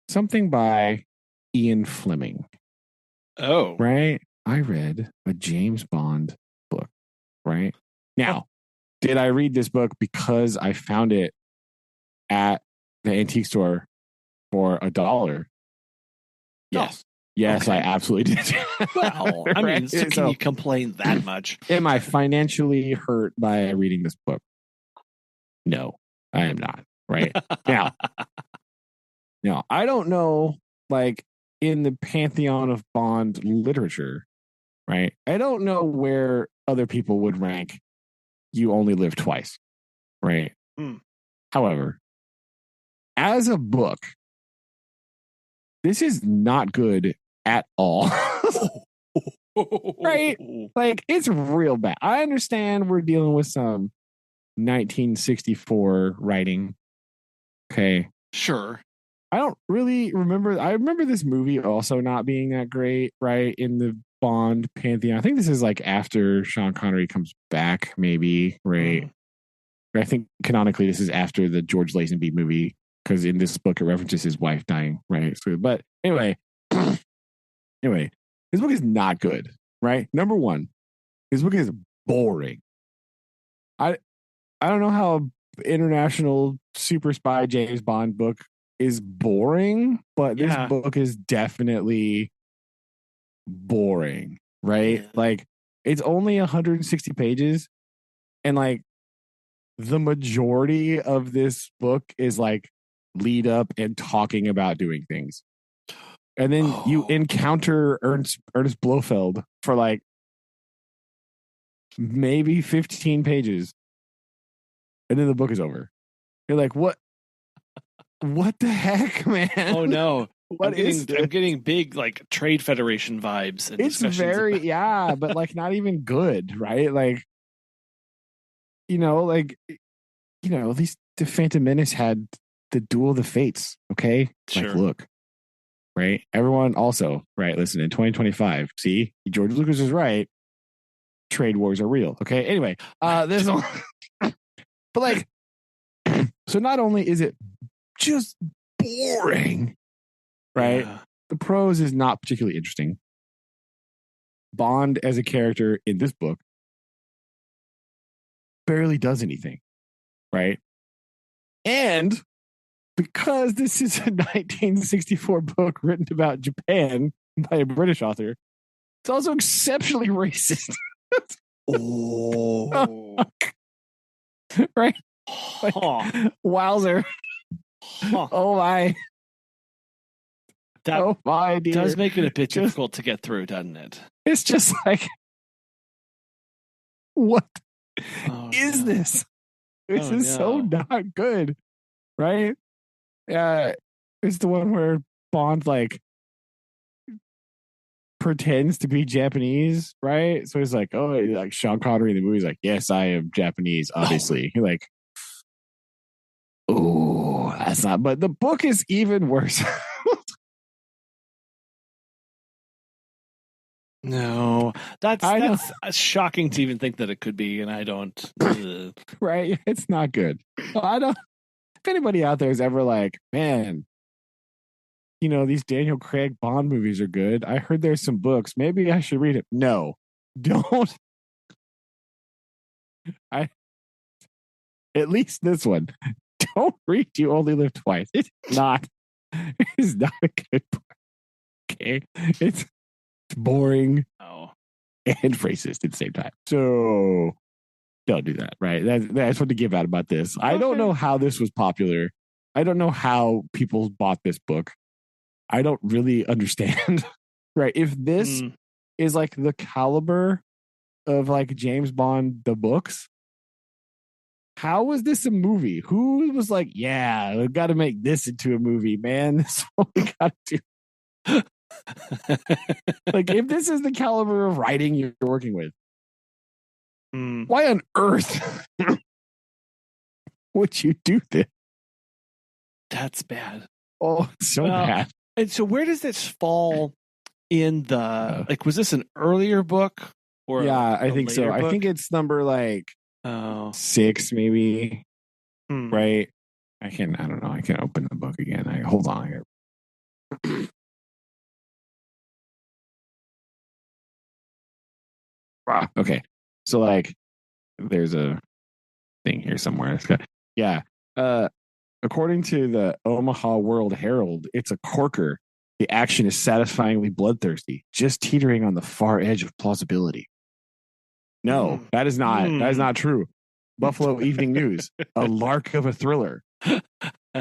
something by Ian Fleming. Oh. Right? I read a James Bond book, right? Now, did I read this book because I found it at the antique store for $1? Yes. Yes, okay. I absolutely did. Well, I mean, so can you complain that much? Am I financially hurt by reading this book? No, I am not. Right? Now, I don't know, like, in the pantheon of Bond literature, right? I don't know where other people would rank You Only Live Twice, right? However, as a book, this is not good at all. Right? Like, it's real bad. I understand we're dealing with some 1964 writing. Okay. Sure. I don't really remember. I remember this movie also not being that great, right? In the Bond pantheon. I think this is like after Sean Connery comes back, maybe, right? I think canonically this is after the George Lazenby movie, because in this book it references his wife dying, right? So, but anyway, this book is not good, right? Number one, this book is boring. I don't know how an international super spy James Bond book is boring, but this Yeah. book is definitely boring, right? Yeah. Like it's only 160 pages, and like the majority of this book is like lead up and talking about doing things. And then you encounter Ernest Blofeld for like maybe 15 pages. And then the book is over. You're like, what? What the heck, man? Oh no. I'm getting big like trade federation vibes and it's very but like not even good, right? Like these the Phantom Menace had the Duel of the Fates, okay? Sure. Like look, right? Everyone also, right, listen, in 2025, see, George Lucas is right. Trade wars are real, okay? Anyway, this one but like so not only is it just boring, right? Yeah. The prose is not particularly interesting. Bond as a character in this book barely does anything, right? And because this is a 1964 book written about Japan by a British author, it's also exceptionally racist. Oh. Right? Like, wowzer. Oh my. That my dear. Does make it a bit difficult to get through, doesn't it? It's just like, what is this? This is so not good, right? It's the one where Bond like pretends to be Japanese, right? So he's like, oh, like Sean Connery in the movie's like, yes, I am Japanese, obviously. You're like, oh, that's not. But the book is even worse. No, that's shocking to even think that it could be, and I don't. Right? It's not good. I don't. If anybody out there is ever like, man, these Daniel Craig Bond movies are good. I heard there's some books. Maybe I should read it. No, don't. At least this one. Don't read You Only Live Twice. It's not a good book. Okay. It's boring and racist at the same time. So don't do that, right? That's what to give out about this. Okay. I don't know how this was popular. I don't know how people bought this book. I don't really understand. Right. If this is like the caliber of like James Bond, the books, how was this a movie? Who was like, yeah, we got to make this into a movie, man? This is what we got to do. Like, if this is the caliber of writing you're working with, why on earth would you do this? That's bad. Oh, it's so bad. And so where does this fall in the, like, was this an earlier book? Or I think so. Book? I think it's number like 6, maybe. Right? I don't know. I can open the book again. Hold on here. Okay. So like there's a thing here somewhere. According to the Omaha World Herald, it's a corker. The action is satisfyingly bloodthirsty, just teetering on the far edge of plausibility. No, that is not true. Buffalo Evening News, a lark of a thriller.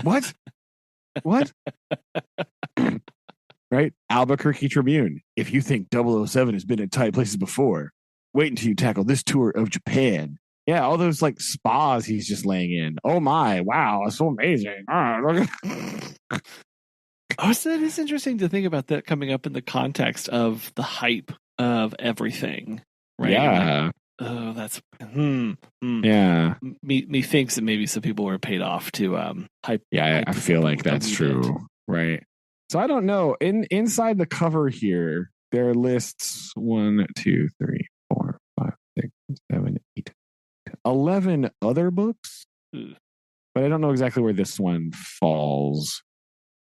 What? Right? Albuquerque Tribune. If you think 007 has been in tight places before, wait until you tackle this tour of Japan. Yeah, all those like spas he's just laying in. Oh my, wow, it's so amazing. So it is interesting to think about that coming up in the context of the hype of everything, right? Yeah. Like, oh, that's yeah. Me thinks that maybe some people were paid off to hype. Yeah, I feel like that's true, right? So I don't know. Inside the cover here, there are lists 1, 2, 3, 4, 5, 6, 7, 8, 11 other books, but I don't know exactly where this one falls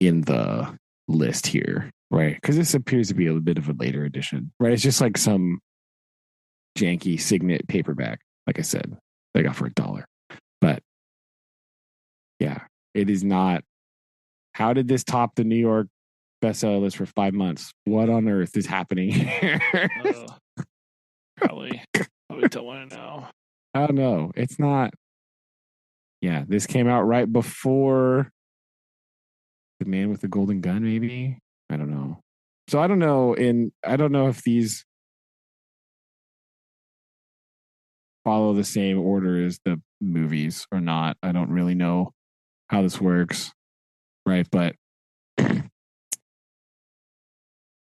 in the list here, right? Because this appears to be a bit of a later edition, right? It's just like some janky Signet paperback, like I said, they got for $1. But yeah, it is not how did this top the New York bestseller list for 5 months? What on earth is happening here? Probably don't want to know. I don't know. It's not. Yeah, this came out right before The Man with the Golden Gun, maybe. I don't know. So I don't know. I don't know if these follow the same order as the movies or not. I don't really know how this works, right? But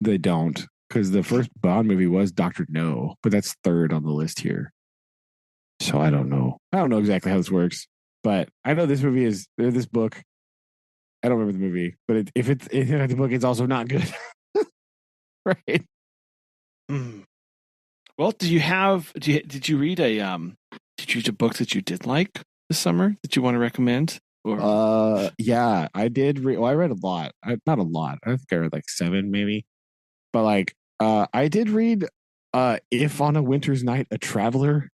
they don't, because the first Bond movie was Dr. No, but that's third on the list here. So I don't know. I don't know exactly how this works, but I know this book. I don't remember the movie, but if it's the book, it's also not good. Right. Well, did you read a book that you did like this summer that you want to recommend? Or yeah, I did read. Well, I read a lot. Not a lot. I think I read like 7 maybe. But like I did read If on a Winter's Night a Traveler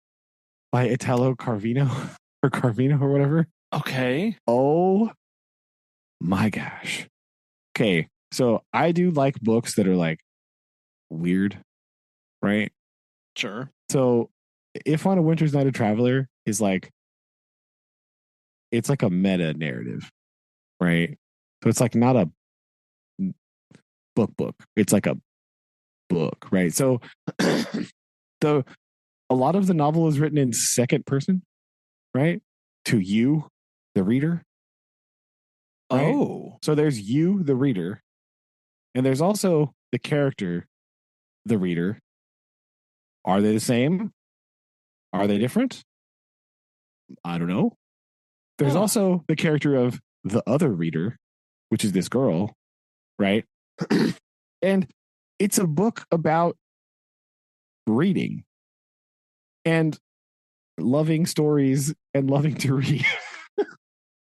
by Italo Carvino or whatever. Okay. Oh my gosh. Okay. So I do like books that are like weird, right? Sure. So If on a Winter's Night a Traveler is like, it's like a meta narrative, right? So it's like not a book. It's like a book, right? So a lot of the novel is written in second person, right? To you, the reader. Right? Oh. So there's you, the reader, and there's also the character, the reader. Are they the same? Are they different? I don't know. There's also the character of the other reader, which is this girl, right? And it's a book about reading and loving stories and loving to read.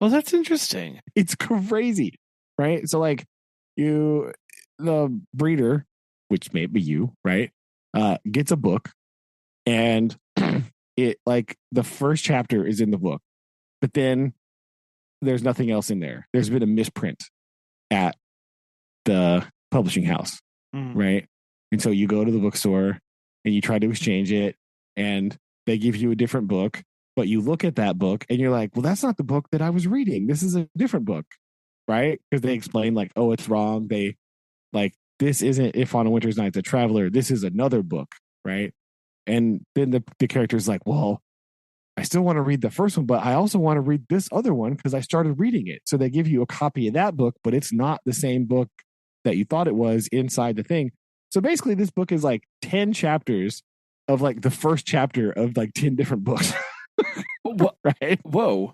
Well, that's interesting. It's crazy, right? So like the reader, which may be you, right? Gets a book and it like the first chapter is in the book, but then there's nothing else in there. There's been a misprint at the publishing house, right? And so you go to the bookstore and you try to exchange it and they give you a different book, but you look at that book and you're like, well, that's not the book that I was reading. This is a different book, right? Because they explain like, oh, it's wrong. They like, this isn't If on a Winter's Night a Traveler. This is another book, right? And then the character's like, well, I still want to read the first one, but I also want to read this other one because I started reading it. So they give you a copy of that book, but it's not the same book that you thought it was inside the thing. So basically, this book is like 10 chapters of like the first chapter of like 10 different books. Right? Whoa.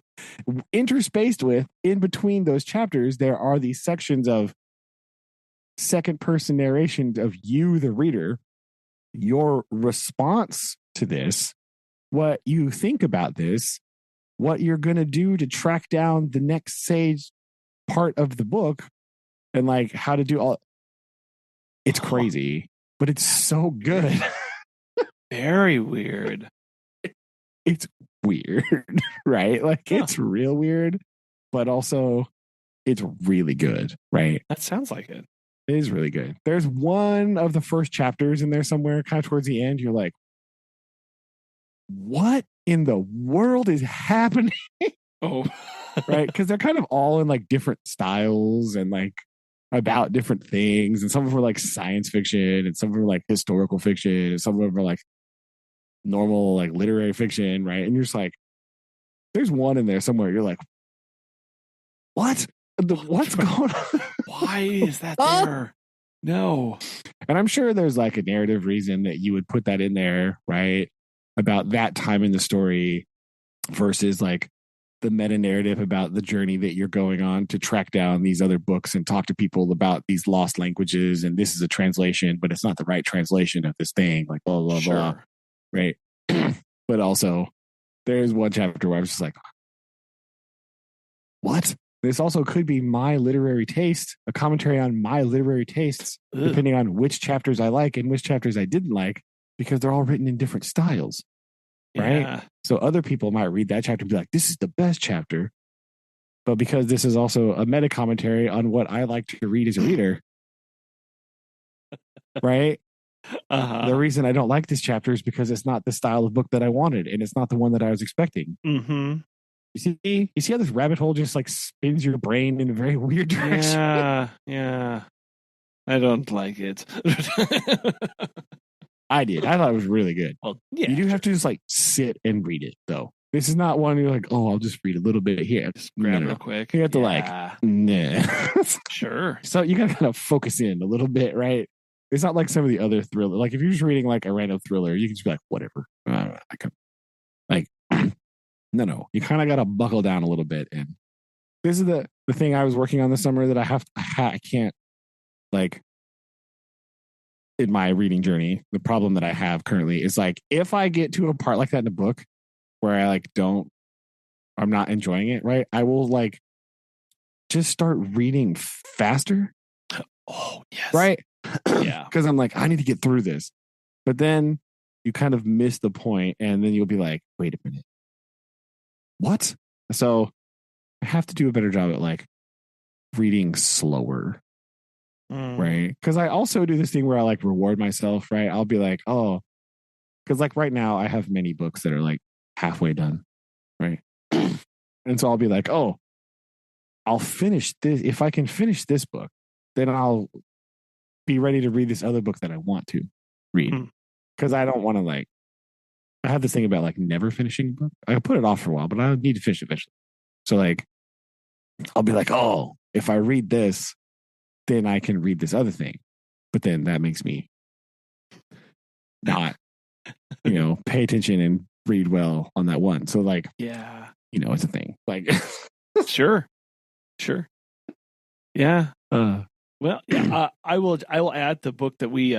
Interspaced with, in between those chapters, there are these sections of second person narration of you, the reader, your response to this, what you think about this, what you're going to do to track down the next sage part of the book, and like how to do all. It's crazy, but it's so good. Very weird. It's weird, right? Like it's real weird, but also it's really good, right? That sounds like it. It is really good. There's one of the first chapters in there somewhere, kind of towards the end. You're like, what in the world is happening? Oh, right. Because they're kind of all in like different styles and like about different things. And some of them are like science fiction and some of them are like historical fiction and some of them are like normal, like literary fiction. Right. And you're just like, there's one in there somewhere. You're like, what? What's going on? Why is that there? No. And I'm sure there's like a narrative reason that you would put that in there, right? About that time in the story versus like the meta narrative about the journey that you're going on to track down these other books and talk to people about these lost languages. And this is a translation, but it's not the right translation of this thing, like blah, blah, blah. Right. But also, there's one chapter where I was just like, what? This also could be my literary taste, a commentary on my literary tastes, depending on which chapters I like and which chapters I didn't like, because they're all written in different styles. Right. Yeah. So other people might read that chapter and be like, this is the best chapter. But because this is also a meta commentary on what I like to read as a reader, right? The reason I don't like this chapter is because it's not the style of book that I wanted, and it's not the one that I was expecting. Mm-hmm. You see how this rabbit hole just like spins your brain in a very weird direction? Yeah. I don't like it. I did. I thought it was really good. Well, yeah, you do have to just like sit and read it, though. This is not one you're like, oh, I'll just read a little bit here. Just grab it real quick. You have to nah. Sure. So you got to kind of focus in a little bit, right? It's not like some of the other thriller. Like if you're just reading like a random thriller, you can just be like, whatever. No. You kind of got to buckle down a little bit. And this is the thing I was working on this summer that I can't like in my reading journey. The problem that I have currently is like if I get to a part like that in a book where I like I'm not enjoying it, right? I will like just start reading faster. Oh, yes. Right? Yeah. Because I'm like, I need to get through this. But then you kind of miss the point, and then you'll be like, wait a minute. What? So I have to do a better job at like reading slower. Right? Because I also do this thing where I like reward myself, right? I'll be like, oh, because like right now I have many books that are like halfway done, right? And so I'll be like, oh, I'll finish this. If I can finish this book, then I'll be ready to read this other book that I want to read. Because I don't want to like, I have this thing about like never finishing a book. I put it off for a while, but I need to finish it eventually. So like, I'll be like, oh, if I read this, then I can read this other thing. But then that makes me not, pay attention and read well on that one. So like, yeah, it's a thing. Like, sure. Yeah. Well, yeah. I will add the book that we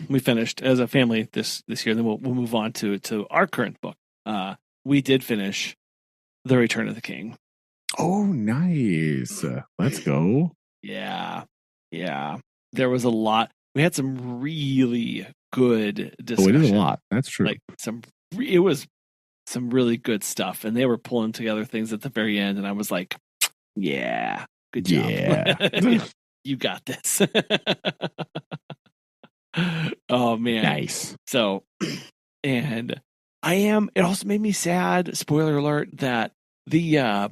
we finished as a family this year. Then we'll move on to our current book. We did finish The Return of the King. Oh, nice. Let's go. Yeah. There was a lot. We had some really good discussion. Oh, it is a lot. That's true. Like it was some really good stuff, and they were pulling together things at the very end, and I was like, yeah, good job. Yeah. You got this. Oh man. Nice. So, and it also made me sad, spoiler alert, that the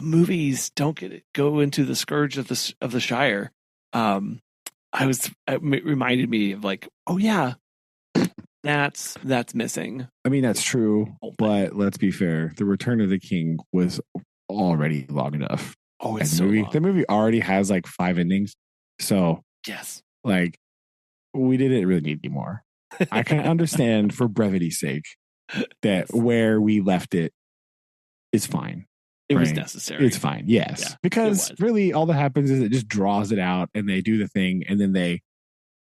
movies don't go into the scourge of the Shire. It reminded me of like, oh yeah, that's missing. I mean, that's true, but let's be fair. The Return of the King was already long enough. Oh, it's so long. The movie already has like 5 endings. So yes, like we didn't really need any more. I can understand for brevity's sake that where we left it is fine. It was necessary. It's fine. Yes. Yeah, because really all that happens is it just draws it out and they do the thing and then they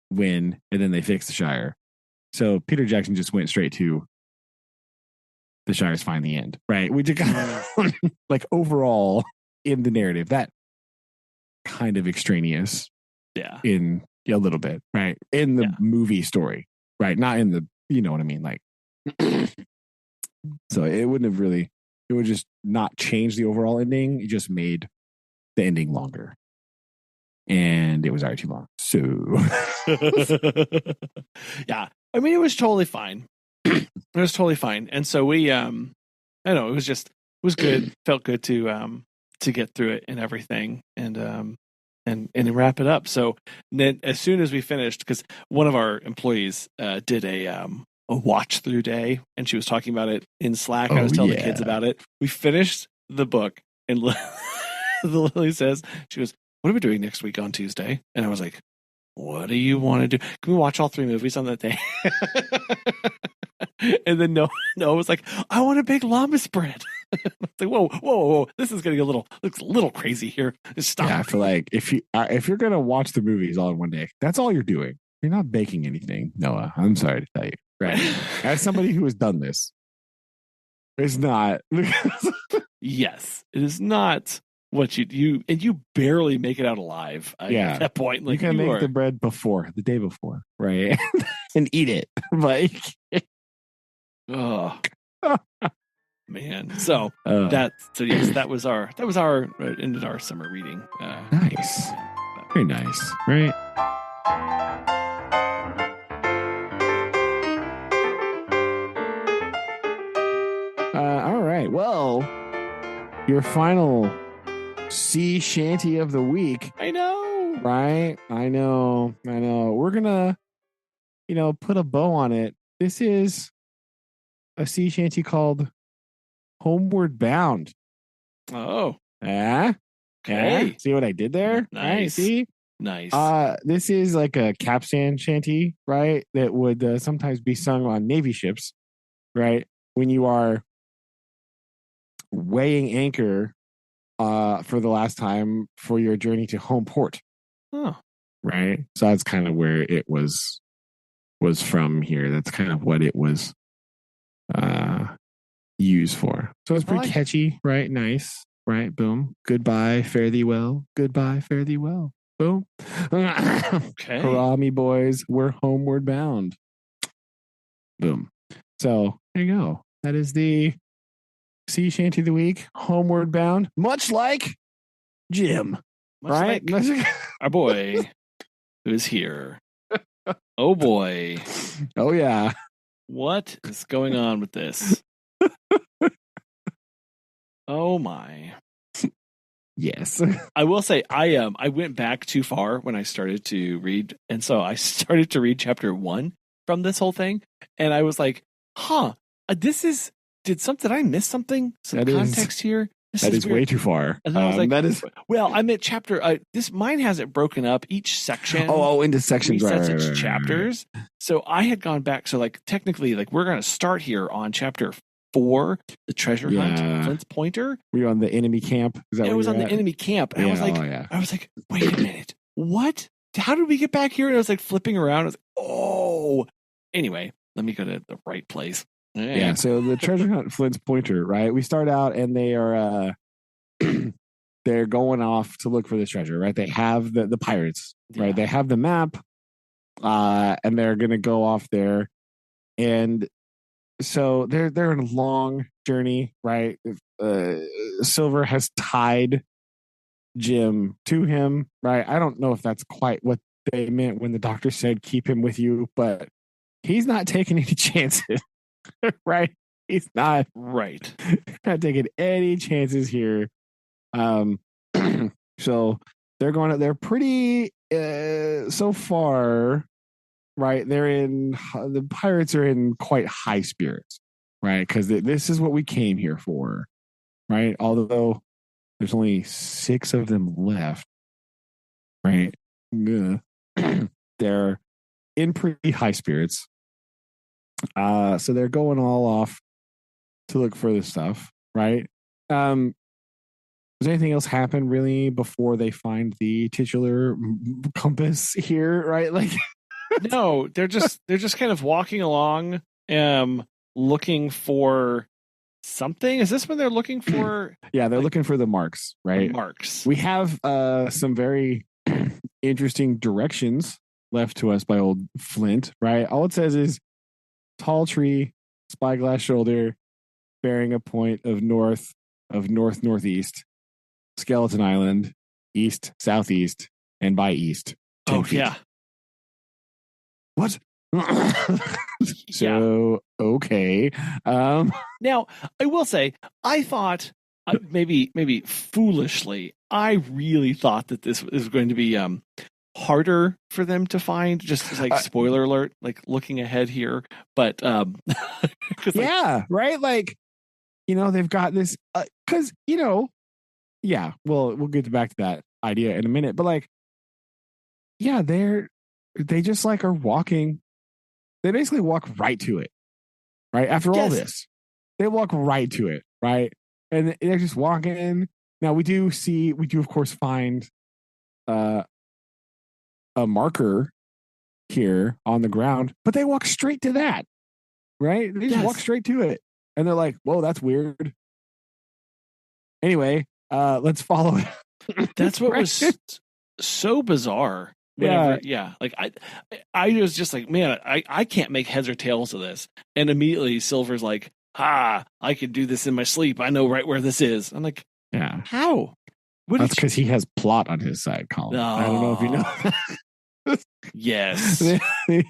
win and then they fix the Shire. So Peter Jackson just went straight to the Shire's fine, the end. Right. We just like overall in the narrative, that kind of extraneous. Yeah. In a little bit. Right. In the movie story. Right. Not in the, you know what I mean? Like, so it wouldn't have really. It would just not change the overall ending. It just made the ending longer. And it was already too long. So. Yeah. I mean, it was totally fine. And so we, I don't know, it was good. Felt good to get through it and everything and wrap it up. So then as soon as we finished, because one of our employees did a watch through day, and she was talking about it in Slack. I was telling the kids about it. We finished the book, and Lily says, she goes, what are we doing next week on Tuesday? And I was like, what do you want to do? Can we watch all 3 movies on that day? And then Noah was like, I want a big llama spread. I was like, whoa, this is getting looks a little crazy here. Just stop. Yeah, I feel like if you're gonna watch the movies all in one day, that's all you're doing. You're not baking anything, Noah. I'm sorry to tell you. Right. As somebody who has done this, it's not. Yes, it is not what you barely make it out alive. At that point, like you can make the bread the day before, right, and eat it. Like, oh, man. So yes, that was our ended our summer reading. Nice, very nice, right? All right. Well, your final sea shanty of the week. I know, right? I know. We're gonna, put a bow on it. This is a sea shanty called Homeward Bound. Oh. Yeah. Okay. Yeah. See what I did there? Nice. Right, see? Nice. This is like a capstan shanty, right? That would sometimes be sung on Navy ships, right? When you are weighing anchor for the last time for your journey to home port. Oh. Right. So that's kind of where it was from here. That's kind of what it was used for. So it's pretty catchy, right? Nice, right? Boom. Goodbye, fare thee well. Goodbye, fare thee well. Boom. Okay. Hurrah, me boys. We're homeward bound. Boom. So there you go. That is the sea shanty of the week. Homeward bound. Much like Jim. Right? Like our boy who's here. Oh boy. Oh yeah. What is going on with this? Oh my. Yes. I will say I went back too far when I started to read, and so I started to read chapter 1 from this whole thing, and I was like, did I miss something? Some context here? That is way too far. And I was like, well, I'm at chapter, mine has it broken up, each section. Oh, into sections, right. Chapters. So I had gone back. So like, technically, like we're going to start here on chapter 4, the treasure hunt, Flint's Pointer. Were you on the enemy camp? Is that it was on the enemy camp. And I was like, wait a minute. What? How did we get back here? And I was like flipping around. I was like, oh. Anyway, let me go to the right place. Yeah, so the treasure hunt Flint's Pointer, right? We start out and they are they're going off to look for this treasure, right? They have the pirates, right? They have the map, and they're gonna go off there. And so they're in a long journey, right? Silver has tied Jim to him, right? I don't know if that's quite what they meant when the doctor said keep him with you, but he's not taking any chances. Right, he's not not taking any chances here. So they're pretty so far, right? The pirates are in quite high spirits, right? Because this is what we came here for, right? Although there's only 6 of them left, right? They're in pretty high spirits. So they're going all off to look for this stuff, right? Does anything else happen really before they find the titular compass here, right? Like, no, they're just kind of walking along, looking for something. Is this when they're looking for? Yeah, they're looking for the marks, right? The marks. We have some very interesting directions left to us by old Flint, right? All it says is tall tree, spyglass shoulder, bearing a point of northeast, skeleton island, east, southeast, and by east. 10 feet. Yeah. What? So, okay. Now, I will say, I thought, maybe foolishly, I really thought that this is going to be harder for them to find, just like spoiler alert, like looking ahead here, but right, like they've got this because we'll get back to that idea in a minute, but like they just like are walking, they basically walk right to it, right? After all this they walk right to it, right? And they're just walking. Now we do of course find a marker here on the ground, but they walk straight to that, right? They just walk straight to it, and they're like, "Whoa, that's weird." Anyway, let's follow it. That's what was so bizarre. Like I was just like, man, I can't make heads or tails of this. And immediately Silver's like, I could do this in my sleep. I know right where this is. I'm like, Yeah. how? That's because he has plot on his side, Colin. I don't know if you know. Yes.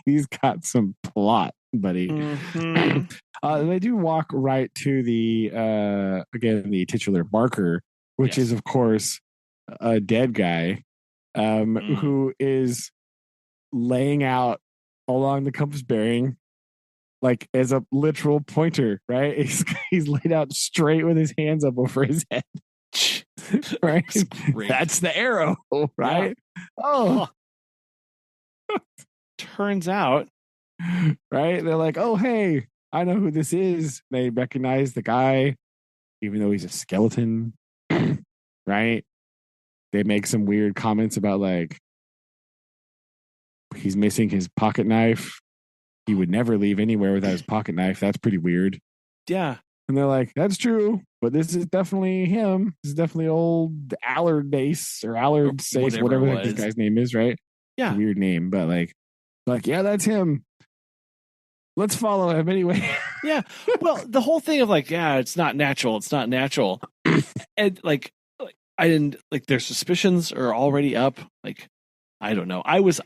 He's got some plot, buddy. They do walk right to the again, the titular marker, which is of course a dead guy who is laying out along the compass bearing like as a literal pointer, right? He's laid out straight with his hands up over his head. Right? That's the arrow, right? Yeah. Oh. Turns out. Right? They're like, oh, hey, I know who this is. They recognize the guy, even though he's a skeleton. Right? They make some weird comments about like he's missing his pocket knife. He would never leave anywhere without his pocket knife. That's pretty weird. Yeah. And they're like, that's true, but this is definitely him. This is definitely old Allard Base or Allard Safe, whatever this guy's name is, right? Yeah. It's a weird name, but like, yeah, that's him. Let's follow him anyway. Yeah. Well, the whole thing of like, yeah, it's not natural. It's not natural. And like I didn't like their suspicions are already up. Like, I don't know. I was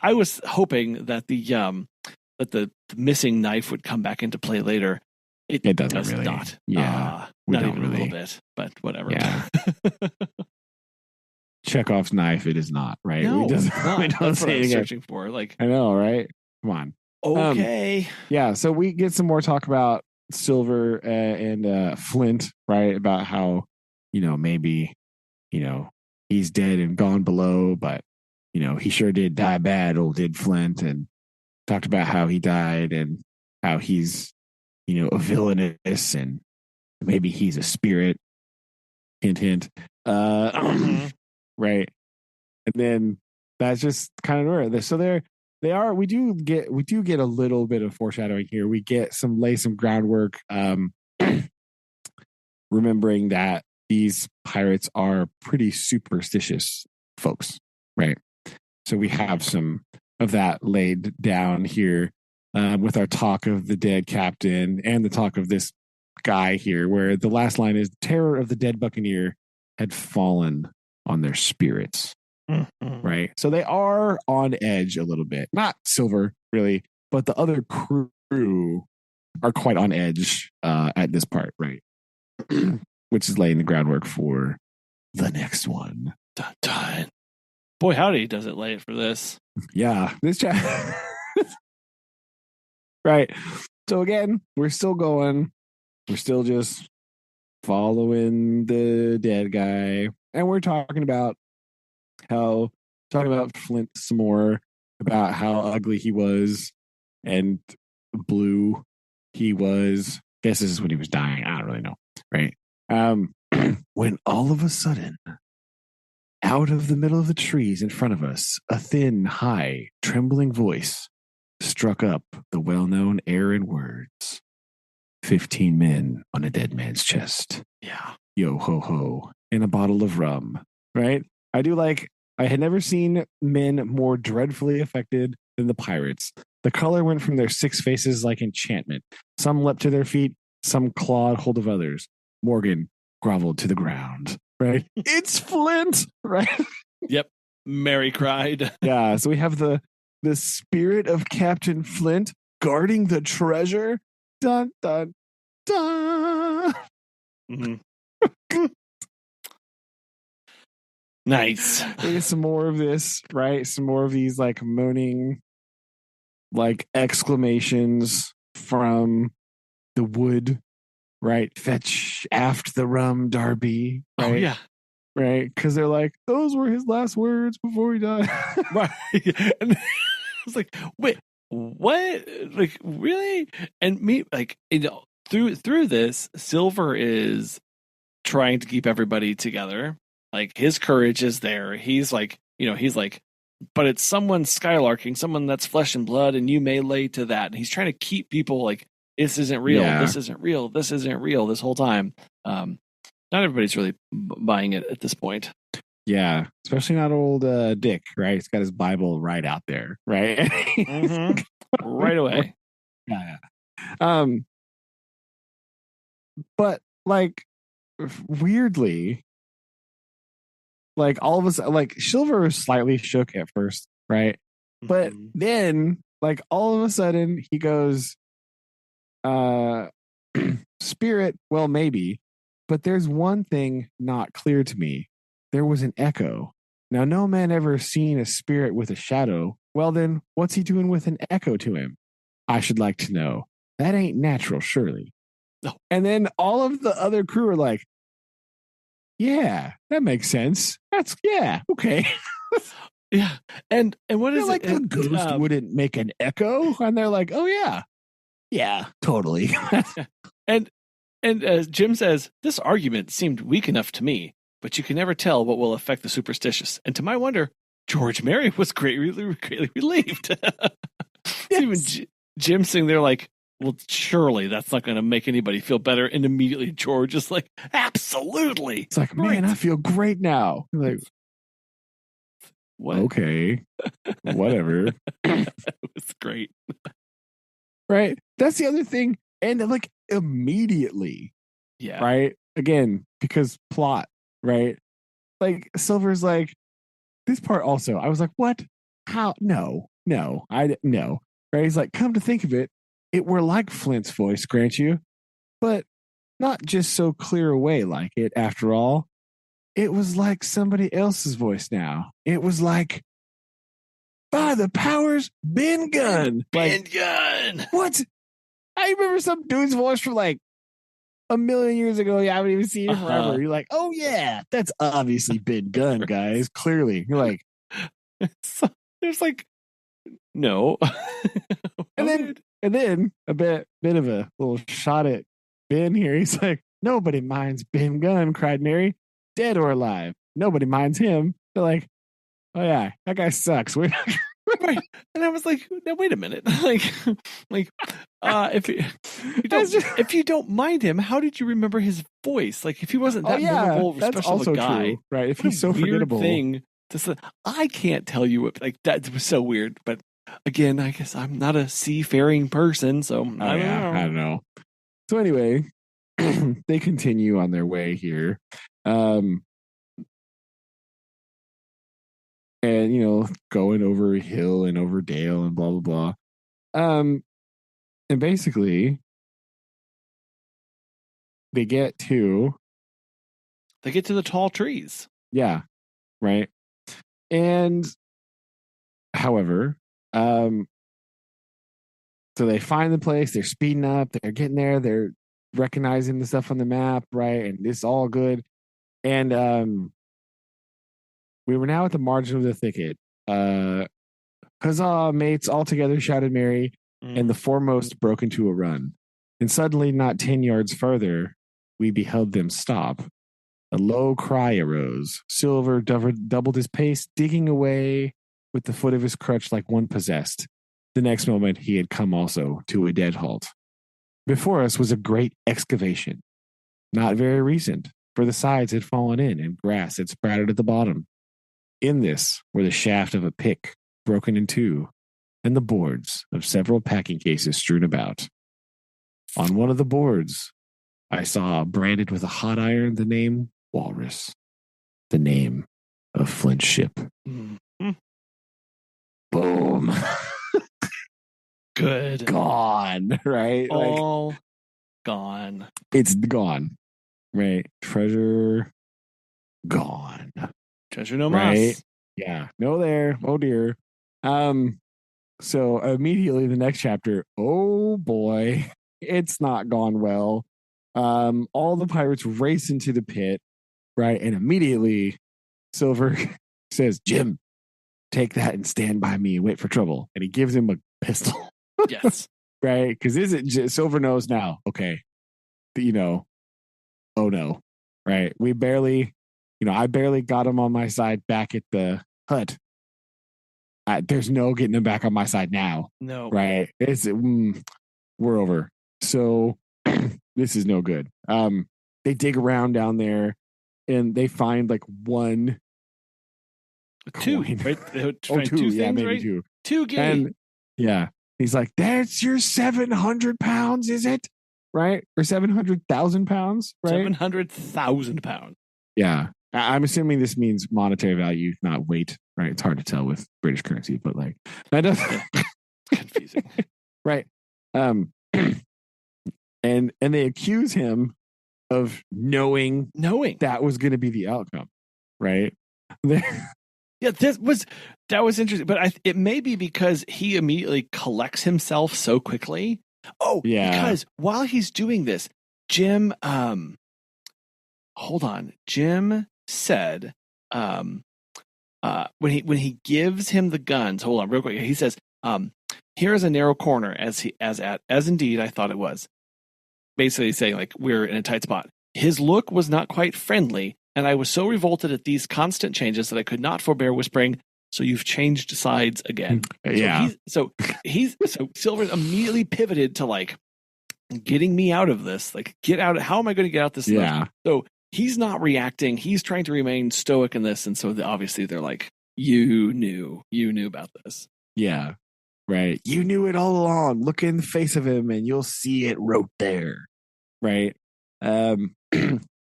hoping that the missing knife would come back into play later. It doesn't does really. Not. Yeah. Not even a little bit, but whatever. Yeah. Chekhov's knife, it is not, right? No, we don't that's what I was searching for. Like, I know, right? Come on. Okay. Yeah, so we get some more talk about Silver and Flint, right? About how, maybe, he's dead and gone below, but, he sure did die bad, old did Flint, and talked about how he died and how he's, a villainous and maybe he's a spirit. Hint, hint. Right. And then that's just kind of where so we do get a little bit of foreshadowing here. We get lay some groundwork, remembering that these pirates are pretty superstitious folks, right? So we have some of that laid down here with our talk of the dead captain and the talk of this guy here, where the last line is, the terror of the dead buccaneer had fallen on their spirits. Right. So they are on edge a little bit. Not Silver, really, but the other crew are quite on edge at this part, right? Which is laying the groundwork for the next one. Dun, dun. Boy, howdy, does it lay it for this? Yeah. This chat. Right. So again, we're still going. We're still just following the dead guy. And we're talking about Flint some more, about how ugly he was and blue he was. I guess this is when he was dying. I don't really know. Right. When all of a sudden, out of the middle of the trees in front of us, a thin, high, trembling voice struck up the well-known air and words. 15 men on a dead man's chest. Yeah. Yo ho ho. And a bottle of rum. Right? I had never seen men more dreadfully affected than the pirates. The color went from their six faces like enchantment. Some leapt to their feet, some clawed hold of others. Morgan groveled to the ground. Right? It's Flint! Right? Yep. Mary cried. Yeah, so we have the spirit of Captain Flint guarding the treasure. Dun, dun, dun. Mm-hmm. Nice. There's some more of this, right? Some more of these like moaning, like exclamations from the wood, right? Fetch aft the rum, Darby. Right? Oh, yeah. Right? Because they're like, those were his last words before he died. Right. And it's like, wait, what? Like, really? And me, like, through this, Silver is trying to keep everybody together. Like, his courage is there. He's like, but it's someone skylarking, someone that's flesh and blood, and you may lay to that. And he's trying to keep people like, this isn't real. Yeah. This isn't real. This isn't real this whole time. Not everybody's really buying it at this point. Yeah, especially not old Dick, right? He's got his Bible right out there, right? Mm-hmm. Right away. Yeah. But like weirdly, like all of us, like Silver was slightly shook at first, right? But then, like all of a sudden, he goes, "Spirit, well, maybe, but there's one thing not clear to me. There was an echo. Now, no man ever seen a spirit with a shadow. Well, then, what's he doing with an echo to him? I should like to know. That ain't natural, surely." No. And then all of the other crew are like, "Yeah, that makes sense. That's okay." Yeah, and what is like it? A ghost wouldn't make an echo, and they're like, "Oh yeah, totally." and Jim says this argument seemed weak enough to me, but you can never tell what will affect the superstitious. And to my wonder, George Mary was greatly relieved. Yes. Even Jim sitting there like, well, surely that's not going to make anybody feel better. And immediately George is like, absolutely. It's like, man, I feel great now. Like, what? Okay, whatever. It was great. Right? That's the other thing. And like immediately. Yeah. Right? Again, because plot, right? Like Silver's like, this part also, I was like, what? How? No. Right? He's like, come to think of it, it were like Flint's voice, grant you, but not just so clear away like it, after all. It was like somebody else's voice now. It was like, by the powers, Ben Gunn. Ben Gunn. What? I remember some dude's voice from like a million years ago. You haven't even seen it forever. You're like, oh yeah, that's obviously Ben Gunn, guys. Clearly. You're like, there's like, no. and then a bit of a little shot at Ben here. He's like, nobody minds Ben Gunn, cried Mary. Dead or alive. Nobody minds him. They're like, oh yeah, that guy sucks. Right. And I was like, now wait a minute. If you don't mind him, how did you remember his voice? Like if he wasn't that memorable, that's special also a guy, true, right? If he's so forgettable, thing to say, I can't tell you what, like that was so weird. But again, I guess I'm not a seafaring person, so I don't know. So anyway, they continue on their way here. And going over hill and over dale and blah blah blah. And basically they get to the tall trees. Yeah, right. And however, so they find the place, they're speeding up, they're getting there, they're recognizing the stuff on the map, right? And it's all good. And we were now at the margin of the thicket. Huzzah, mates, all together, shouted Mary, and the foremost broke into a run. And suddenly, not 10 yards further, we beheld them stop. A low cry arose. Silver doubled his pace, digging away with the foot of his crutch like one possessed. The next moment, he had come also to a dead halt. Before us was a great excavation. Not very recent, for the sides had fallen in and grass had sprouted at the bottom. In this were the shaft of a pick broken in two, and the boards of several packing cases strewn about. On one of the boards, I saw branded with a hot iron the name Walrus, the name of Flint's ship. Mm-hmm. Boom. Good. Gone, right? All gone. It's gone, right? Treasure gone. Treasure no right? mas. Yeah, no there. Oh dear. So immediately the next chapter, oh boy, it's not gone well. All the pirates race into the pit, right? And immediately Silver says, Jim, take that and stand by me and wait for trouble. And he gives him a pistol. Yes. Right? Because Silver knows now, okay, oh no, right? We barely, I barely got him on my side back at the hut. There's no getting him back on my side now. No. Right? We're over. So this is no good. They dig around down there and they find like one. Two. Coin. Right? Two. Yeah, maybe right? two. 2 guinea. And yeah. He's like, that's your 700 pounds, is it? right? Or 700,000 pounds, right? 700,000 pounds. Yeah. I'm assuming this means monetary value, not weight, right? It's hard to tell with British currency, but like that does confusing. Right. And they accuse him of knowing that was going to be the outcome, right? Yeah, that was interesting, but it may be because he immediately collects himself so quickly. Oh, yeah. Because while he's doing this, Jim, hold on. Jim said, when he gives him the guns, hold on real quick. He says, here is a narrow corner as indeed I thought it was. Basically saying like we're in a tight spot. His look was not quite friendly, and I was so revolted at these constant changes that I could not forbear whispering, "So you've changed sides again." Yeah. So Silver immediately pivoted to like getting me out of this. Like, get out. How am I going to get out this? Yeah. Stuff? So he's not reacting. He's trying to remain stoic in this, and so obviously they're like, "You knew about this." Yeah. Right. You knew it all along. Look in the face of him, and you'll see it wrote there. Right. And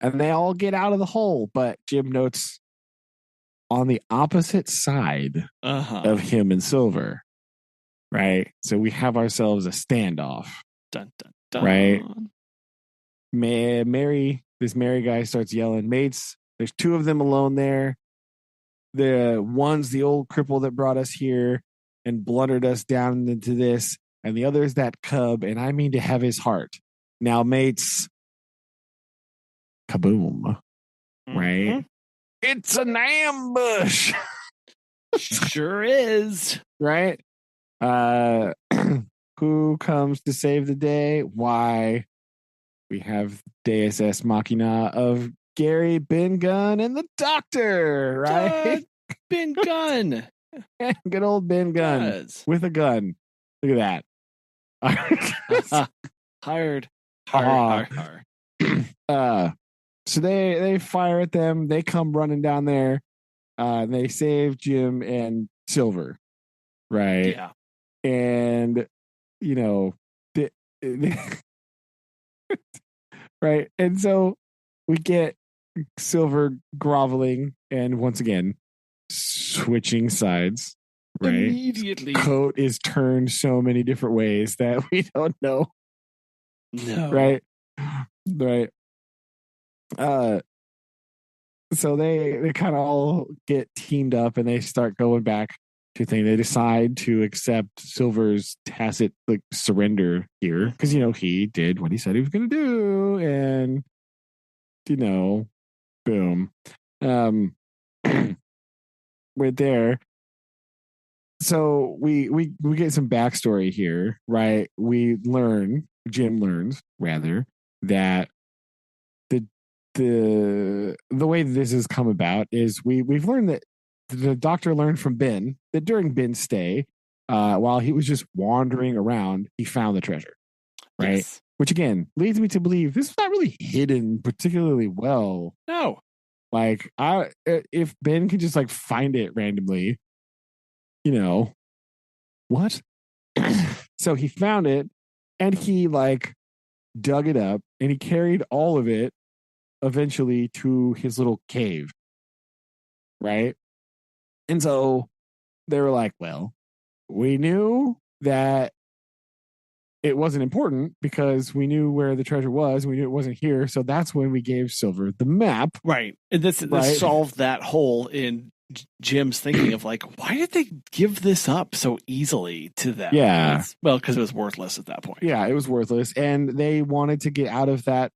they all get out of the hole, but Jim notes on the opposite side of him and Silver, right? So we have ourselves a standoff. Dun, dun, dun. Right? This Mary guy starts yelling, "Mates, there's two of them alone there. The one's the old cripple that brought us here and blundered us down into this, and the other is that cub, and I mean to have his heart. Now, mates," kaboom. Right? It's an ambush. Sure is. Right? Who comes to save the day? Why, we have Deus Ex Machina of Gary, Ben Gunn, and the Doctor, right? Ben Gunn. Good old Ben Gunn with a gun. Look at that. Hired. So they fire at them. They come running down there. They save Jim and Silver, right? Yeah. And right. And so we get Silver groveling and once again switching sides. Right. Immediately. Coat is turned so many different ways that we don't know. No. Right. So they kind of all get teamed up and they start going back to thing. They decide to accept Silver's tacit surrender here because he did what he said he was going to do, and boom, right there. So we get some backstory here, right? Jim learns rather that the way this has come about is we've learned that the Doctor learned from Ben that during Ben's stay, while he was just wandering around, he found the treasure, right? Yes. Which again leads me to believe this is not really hidden particularly well. No, like if Ben could just find it randomly, what? So he found it and he dug it up and he carried all of it eventually to his little cave, right? And so they were like, well, we knew that it wasn't important because we knew where the treasure was. We knew it wasn't here. So that's when we gave Silver the map. Right. And this solved that hole in Jim's thinking of why did they give this up so easily to them? Yeah. Because it was worthless at that point. Yeah, it was worthless. And they wanted to get out of that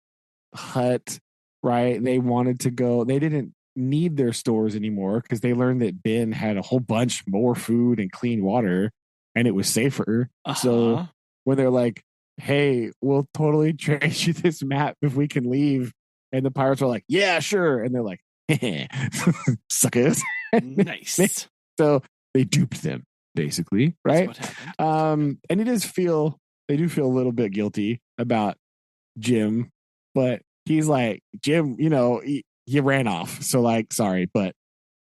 hut, right? They wanted to go. They didn't need their stores anymore because they learned that Ben had a whole bunch more food and clean water and it was safer. So when they're like, hey, we'll totally trade you this map if we can leave, and the pirates are like, yeah, sure, and they're like, suckers. Nice. So they duped them basically, right? And they do feel a little bit guilty about Jim, but he's like, Jim, you ran off. So sorry, but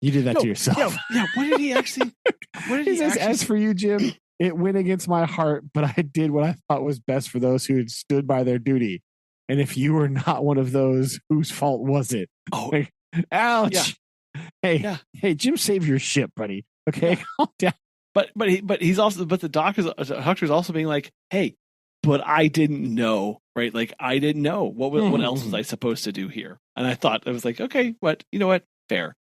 you did that to yourself. Yeah. What did he actually? He says, as for you, Jim, It went against my heart, but I did what I thought was best for those who had stood by their duty. And if you were not one of those, whose fault was it? Oh, like, ouch. Yeah. Hey, Jim, save your ship, buddy. Okay, calm down. But the doctor's also being like, hey, but I didn't know, right? Like I didn't know what else was I supposed to do here? And I thought I was like, okay, you know what? Fair.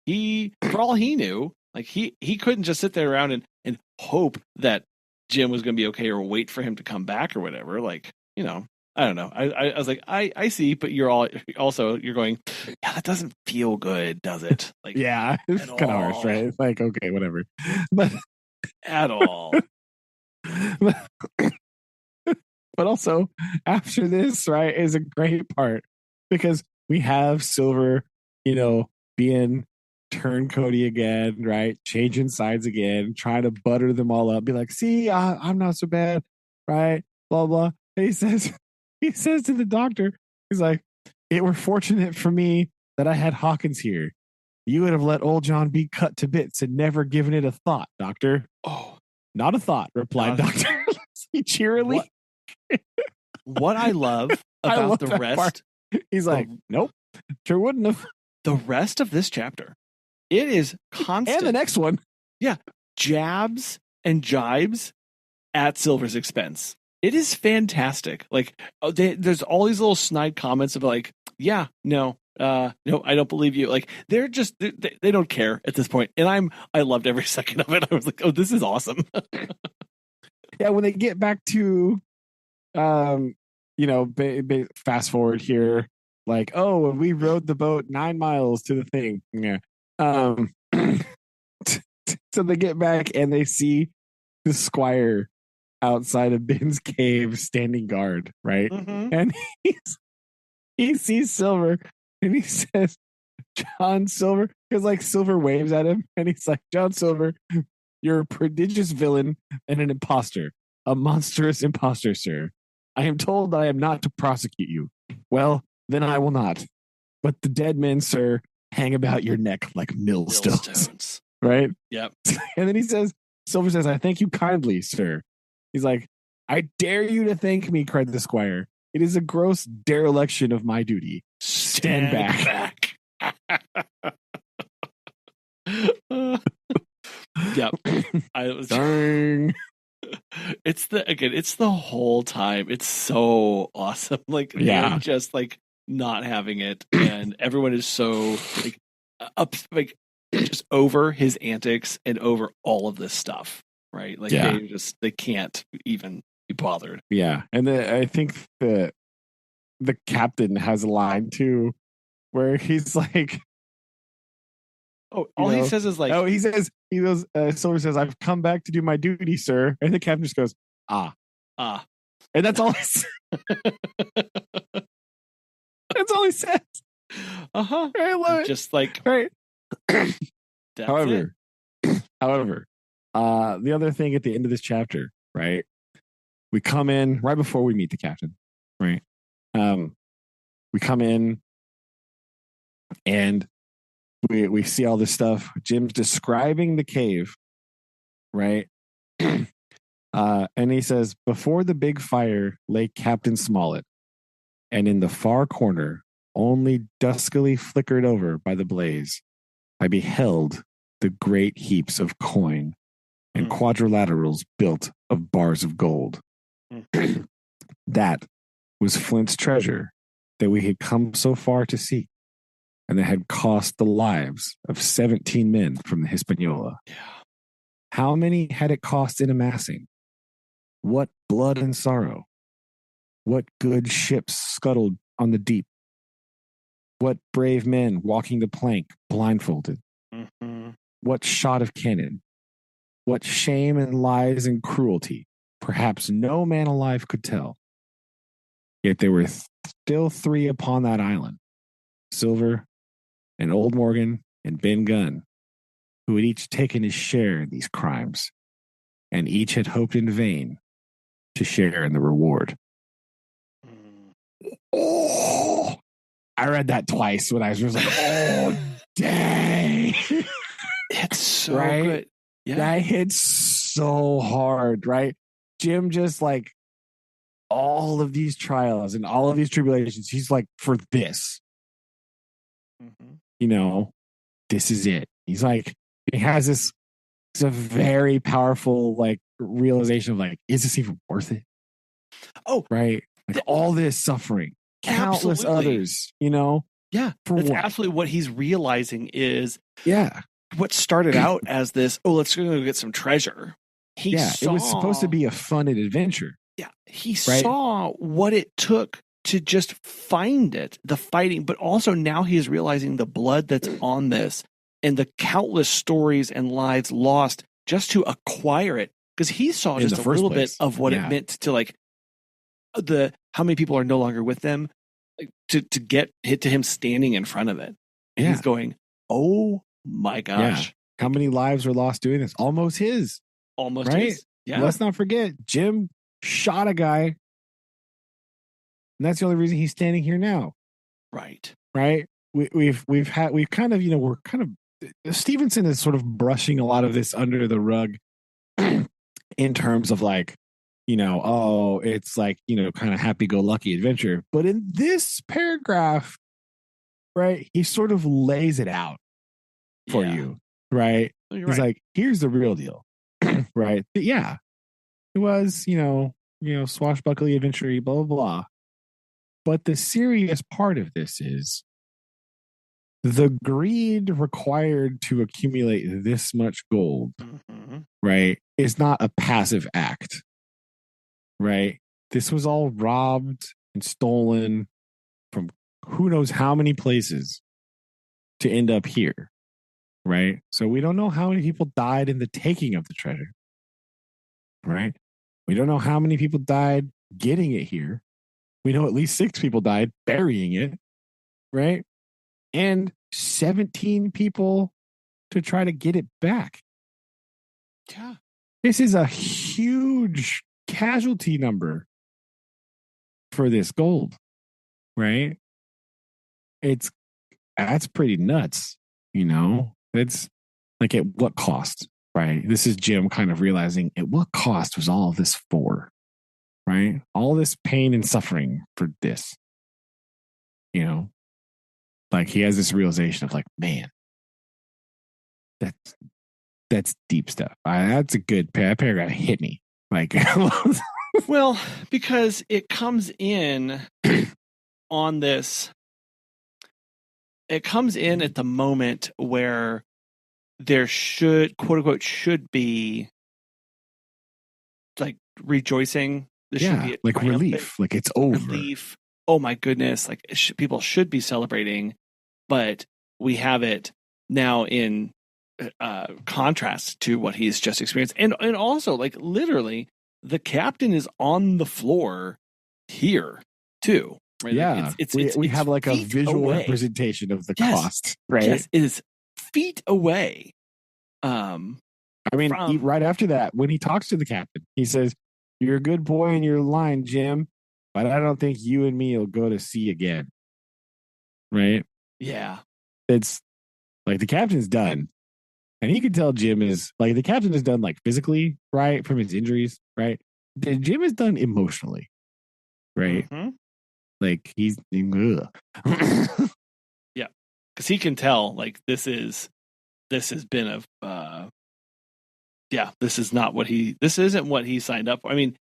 He, for all he knew, like he couldn't just sit there around and hope that Jim was going to be okay or wait for him to come back or whatever. Like, you know, I don't know. I was like, I see, but you're going, yeah, that doesn't feel good, does it? Like, yeah, it's kind of harsh, right? It's like, okay, whatever, but at all. But also after this, right, is a great part because we have Silver, you know, being turncoaty again, right? Changing sides again, trying to butter them all up, be like, see, I'm not so bad, right? Blah, blah. And he says to the doctor, he's like, it were fortunate for me that I had Hawkins here. You would have let old John be cut to bits and never given it a thought, doctor. Oh, not a thought, replied Doctor cheerily. What I love about the rest, part. He's like, nope, sure wouldn't have. The rest of this chapter, it is constant. And the next one. Yeah. Jabs and jibes at Silver's expense. It is fantastic. Like, there's all these little snide comments of like, yeah, no, I don't believe you. Like, they're just, they don't care at this point. And I loved every second of it. I was like, oh, this is awesome. Yeah. When they get back to, you know, fast forward here, like, oh, and we rowed the boat 9 miles to the thing. Yeah. So they get back and they see the squire outside of Ben's cave standing guard, right? Mm-hmm. And he sees Silver and he says, John Silver, because like Silver waves at him and he's like, John Silver, you're a prodigious villain and an imposter, a monstrous imposter, sir. I am told that I am not to prosecute you. Well, then I will not. But the dead men, sir, hang about your neck like millstones. Right? Yep. And then he says, Silver says, I thank you kindly, sir. He's like, I dare you to thank me, cried the squire. It is a gross dereliction of my duty. Stand back. Yep. I was Dang. It's the whole time. It's so awesome. Like, yeah, just like not having it, and everyone is so like up, like just over his antics and over all of this stuff, right? Like, yeah, they can't even be bothered. Yeah, and I think the captain has a line too, where he's like, oh, all he says is like, he goes, Silver says, I've come back to do my duty, sir. And the captain just goes, ah. And that's all he says. That's all he says. Uh-huh. I love it. Just like, right. However, the other thing at the end of this chapter, right? We come in right before we meet the captain, right? We come in and we see all this stuff. Jim's describing the cave, right? And he says, before the big fire lay Captain Smollett, and in the far corner, only duskily flickered over by the blaze, I beheld the great heaps of coin and quadrilaterals built of bars of gold. That was Flint's treasure that we had come so far to seek, and that had cost the lives of 17 men from the Hispaniola. Yeah. How many had it cost in amassing? What blood and sorrow? What good ships scuttled on the deep? What brave men walking the plank blindfolded? Mm-hmm. What shot of cannon? What shame and lies and cruelty? Perhaps no man alive could tell. Yet there were still 3 upon that island, Silver and Old Morgan and Ben Gunn, who had each taken his share in these crimes, and each had hoped in vain to share in the reward. Oh, I read that twice when I was like, oh, dang. It's so right? good. Yeah. That hits so hard, right? Jim just like all of these trials and all of these tribulations. He's like, for this, this is it. He's like, he has this. It's a very powerful like realization of like, is this even worth it? Oh, right. Like all this suffering, countless others, Yeah. For that's what? absolutely what he's realizing is what started out as this, let's go get some treasure. It was supposed to be a fun adventure. Yeah. He saw what it took to just find it, the fighting, but also now he is realizing the blood that's on this and the countless stories and lives lost just to acquire it. Because he saw just a little bit of what it meant to like how many people are no longer with them, like, to get hit to him standing in front of it. And he's going, oh my gosh. Yeah. How many lives were lost doing this? Almost his. Almost his. Yeah. Let's not forget, Jim shot a guy. And that's the only reason he's standing here now. Right. Right. We've kind of, we're kind of, Stevenson is sort of brushing a lot of this under the rug in terms of like, it's like, kind of happy-go-lucky adventure. But in this paragraph, right, he sort of lays it out for you, right? He's like, here's the real deal, right? But yeah, it was, swashbuckly adventure, blah, blah, blah. But the serious part of this is the greed required to accumulate this much gold, right, is not a passive act, right? This was all robbed and stolen from who knows how many places to end up here, right? So we don't know how many people died in the taking of the treasure, right? We don't know how many people died getting it here. We know at least 6 people died burying it, right? And 17 people to try to get it back. Yeah. This is a huge casualty number for this gold, right? That's pretty nuts, It's like at what cost, right? This is Jim kind of realizing at what cost was all of this for, right? All this pain and suffering for this, Like he has this realization of like, man, that's deep stuff. That's a good paragraph. Hit me. Like, well, because it comes in on this. It comes in at the moment where there should, quote unquote, should be like rejoicing. There should be like relief. Like it's over. Relief. Oh my goodness! Like people should be celebrating, but we have it now in contrast to what he's just experienced, and also like literally, the captain is on the floor here too. Right? Yeah, we have like a visual representation of the cost, right? Yes, it is feet away. I mean, right after that, when he talks to the captain, he says, "You're a good boy in your line, Jim, but I don't think you and me will go to sea again." Right? Yeah, it's like the captain's done, and you can tell Jim is like the captain is done, like physically, right, from his injuries, right. Jim is done emotionally, right. Mm-hmm. Like he's yeah, because he can tell like this has been this isn't what he signed up for. I mean,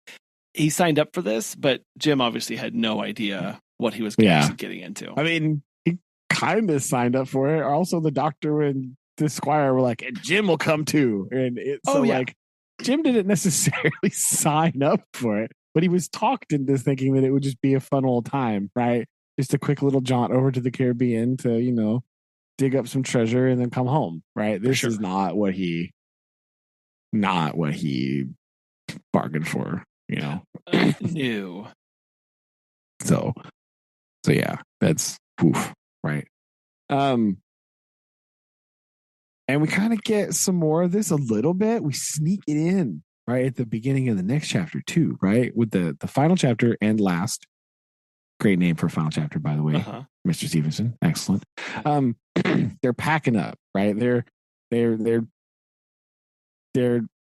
he signed up for this, but Jim obviously had no idea what he was actually getting into. I mean, he kind of signed up for it. Also, the doctor and the squire were like, and Jim will come too. And like Jim didn't necessarily sign up for it. But he was talked into thinking that it would just be a fun old time, right? Just a quick little jaunt over to the Caribbean to, dig up some treasure and then come home, right? This is not what he bargained for, New. So yeah, that's poof, right? And we kind of get some more of this a little bit. We sneak it in. Right at the beginning of the next chapter too, right? With the final chapter and last. Great name for a final chapter, by the way, Mr. Stevenson. Excellent. They're packing up, right? They're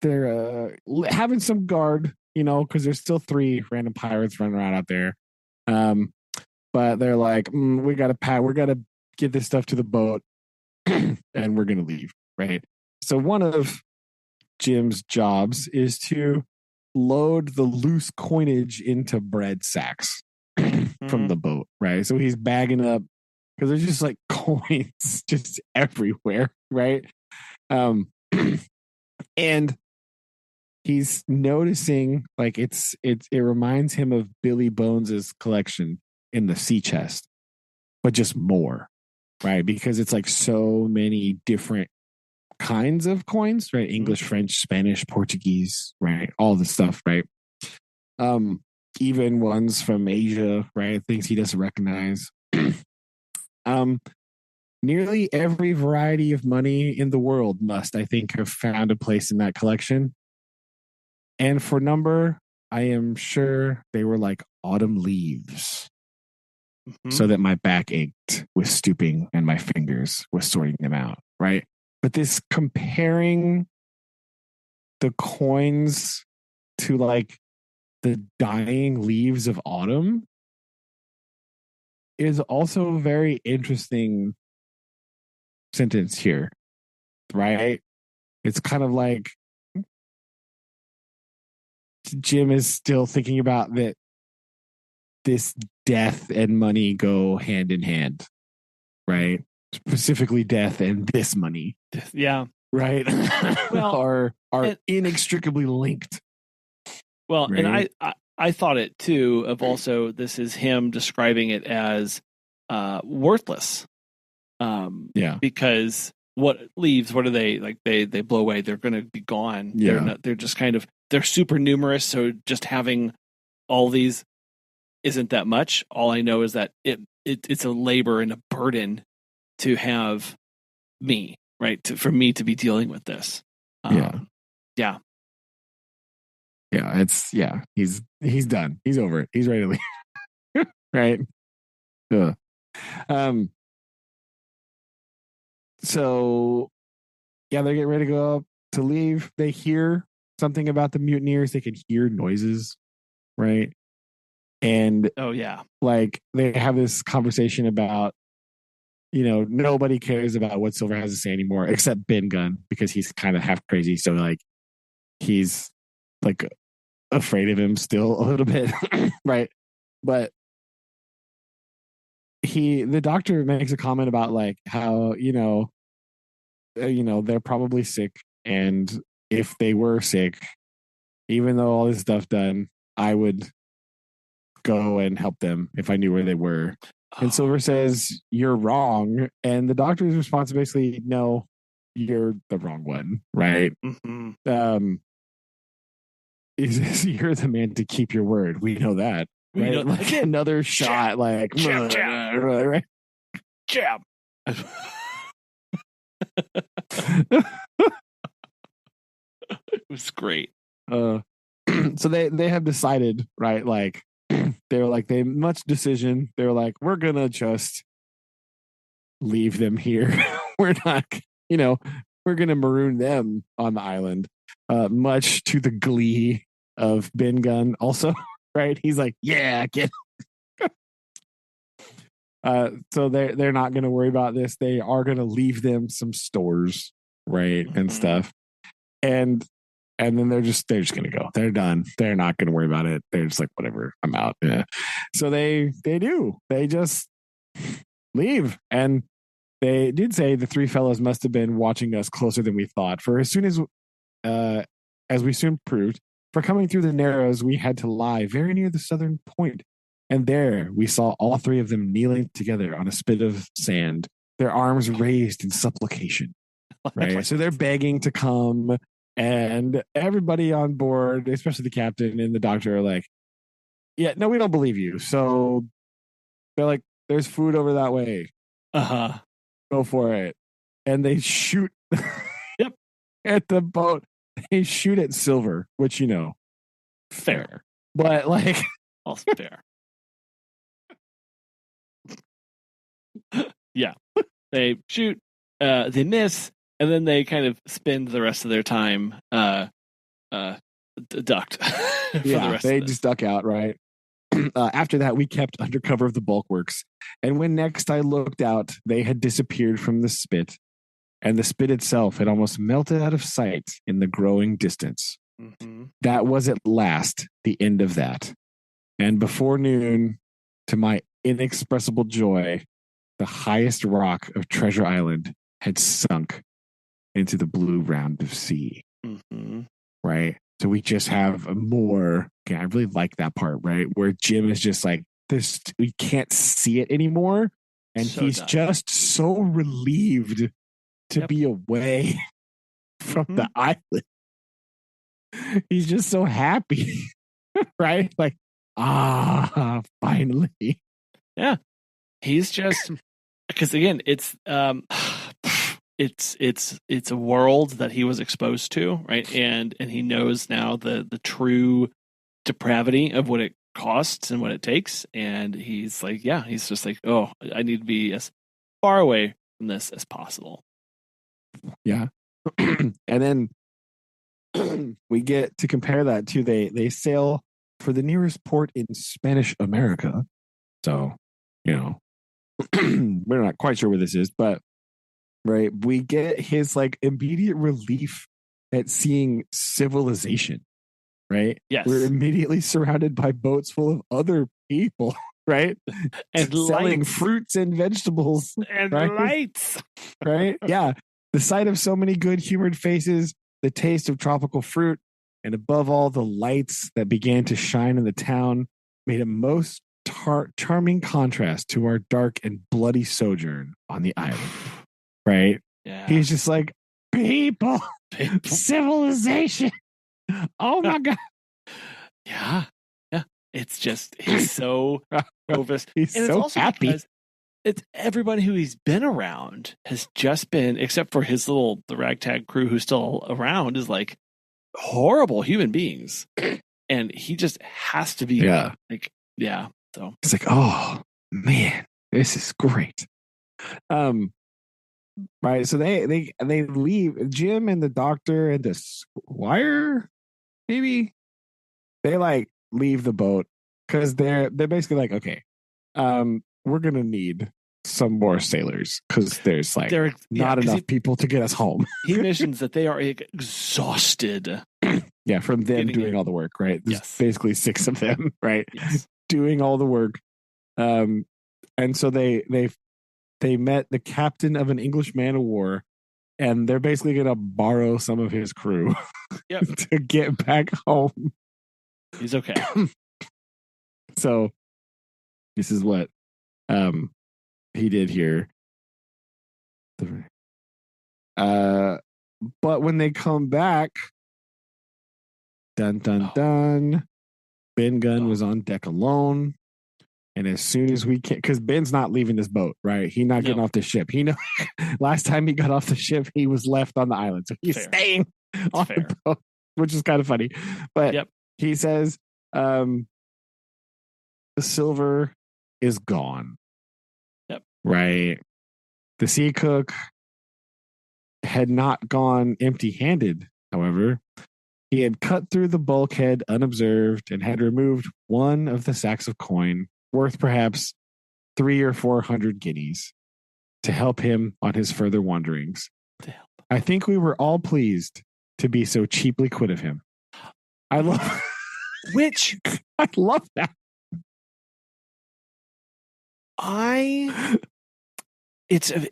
having some guard, because there's still 3 random pirates running around out there. But they're like, we gotta get this stuff to the boat, and we're gonna leave, right? So one of Jim's jobs is to load the loose coinage into bread sacks from the boat, right? So he's bagging up because there's just like coins just everywhere, right? And he's noticing like it reminds him of Billy Bones's collection in the sea chest, but just more, right? Because it's like so many different kinds of coins, right? English, French, Spanish, Portuguese, right? All the stuff, right? Even ones from Asia, right? Things he doesn't recognize. Nearly every variety of money in the world must, I think, have found a place in that collection. And for number, I am sure they were like autumn leaves. So that my back ached with stooping and my fingers was sorting them out, right? But this comparing the coins to like the dying leaves of autumn is also a very interesting sentence here, right? It's kind of like Jim is still thinking about that this death and money go hand in hand, right? Specifically death and this money. Yeah. Right. Well, are inextricably linked. Well, right? And I thought it too of also this is him describing it as worthless. Yeah. Because what are they like? They blow away. They're going to be gone. Yeah. They're just kind of, they're super numerous. So just having all these isn't that much. All I know is that it's a labor and a burden to have me, right? For me to be dealing with this. Yeah. He's done. He's over it. He's ready to leave. Right. So yeah, they're getting ready to go up to leave. They hear something about the mutineers. They can hear noises, right? And like they have this conversation about, nobody cares about what Silver has to say anymore except Ben Gunn, because he's kind of half crazy. So like he's like afraid of him still a little bit, right? But the doctor makes a comment about like how they're probably sick, and if they were sick, even though all this stuff done, I would go and help them if I knew where they were. And Silver says, "You're wrong," and the doctor's response basically, "No, you're the wrong one," right? He says, "You're the man to keep your word. We know that." Right? Like another shot, like jab. Right? Jab. It was great. So they have decided, right? Like they much decision. They're like, we're gonna just leave them here. We're not, we're gonna maroon them on the island. Much to the glee of Ben Gunn, also, right? He's like, yeah, get. So they're not going to worry about this. They are going to leave them some stores, right, and stuff, and then they're just going to go. They're done. They're not going to worry about it. They're just like, whatever, I'm out. Yeah. So they do. They just leave, and they did say the 3 fellows must have been watching us closer than we thought. For as we soon proved, for coming through the Narrows, we had to lie very near the southern point. And there we saw all 3 of them kneeling together on a spit of sand, their arms raised in supplication. Right. So they're begging to come, and everybody on board, especially the captain and the doctor, are like, yeah, no, we don't believe you. So they're like, there's food over that way. Go for it. And they shoot at the boat. They shoot at Silver, which, fair. But like also fair. Yeah, they shoot, they miss, and then they kind of spend the rest of their time ducked for the Yeah, rest they of this. just duck out, right? After that, we kept under cover of the bulkworks. And when next I looked out, they had disappeared from the spit, and the spit itself had almost melted out of sight in the growing distance. Mm-hmm. That was at last the end of that. And before noon, to my inexpressible joy, the highest rock of Treasure Island had sunk into the blue round of sea. Mm-hmm. Right? So we just have more. Okay, I really like that part, right? Where Jim is just like, this, we can't see it anymore. And So he's done. just so relieved to be away from the island. He's just so happy, right? Like, finally. Yeah. He's just, because again, it's a world that he was exposed to, right? And he knows now the true depravity of what it costs and what it takes. And he's like, yeah, he's just like, oh, I need to be as far away from this as possible. Yeah. And then we get to compare that to they sail for the nearest port in Spanish America. So, we're not quite sure where this is, but right, we get his like immediate relief at seeing civilization. Right? Yes. We're immediately surrounded by boats full of other people, right? And selling lights. Fruits and vegetables. And right? lights. Right? Yeah. The sight of so many good humored faces, the taste of tropical fruit, and above all, the lights that began to shine in the town made a most charming contrast to our dark and bloody sojourn on the island. Right? Yeah. He's just like, people. Civilization. Oh my God. Yeah. It's just, he's so over. He's and it's so also happy. Because it's everybody who he's been around has just been, except for the ragtag crew who's still around, is like horrible human beings. And he just has to be So it's like, oh man, this is great. Right. So they leave. Jim and the doctor and the squire, maybe they like leave the boat because they're basically like, okay, we're gonna need some more sailors because there's like not enough people to get us home. He mentions that they are exhausted. Yeah, from them doing all the work, right? There's basically 6 of them, right? Yes. Doing all the work. And so they met the captain of an English man of war, and they're basically gonna borrow some of his crew to get back home. He's okay. So this is what he did here. But when they come back, dun dun, Ben Gunn was on deck alone. And as soon as we can, because Ben's not leaving this boat, right? He's not getting off the ship. Last time he got off the ship, he was left on the island. So he's staying on the boat, which is kind of funny. But he says, the silver is gone. Yep. Right. The sea cook had not gone empty-handed, however. He had cut through the bulkhead unobserved and had removed one of the sacks of coin, worth perhaps 300 or 400 guineas, to help him on his further wanderings. I think we were all pleased to be so cheaply quit of him. I love that.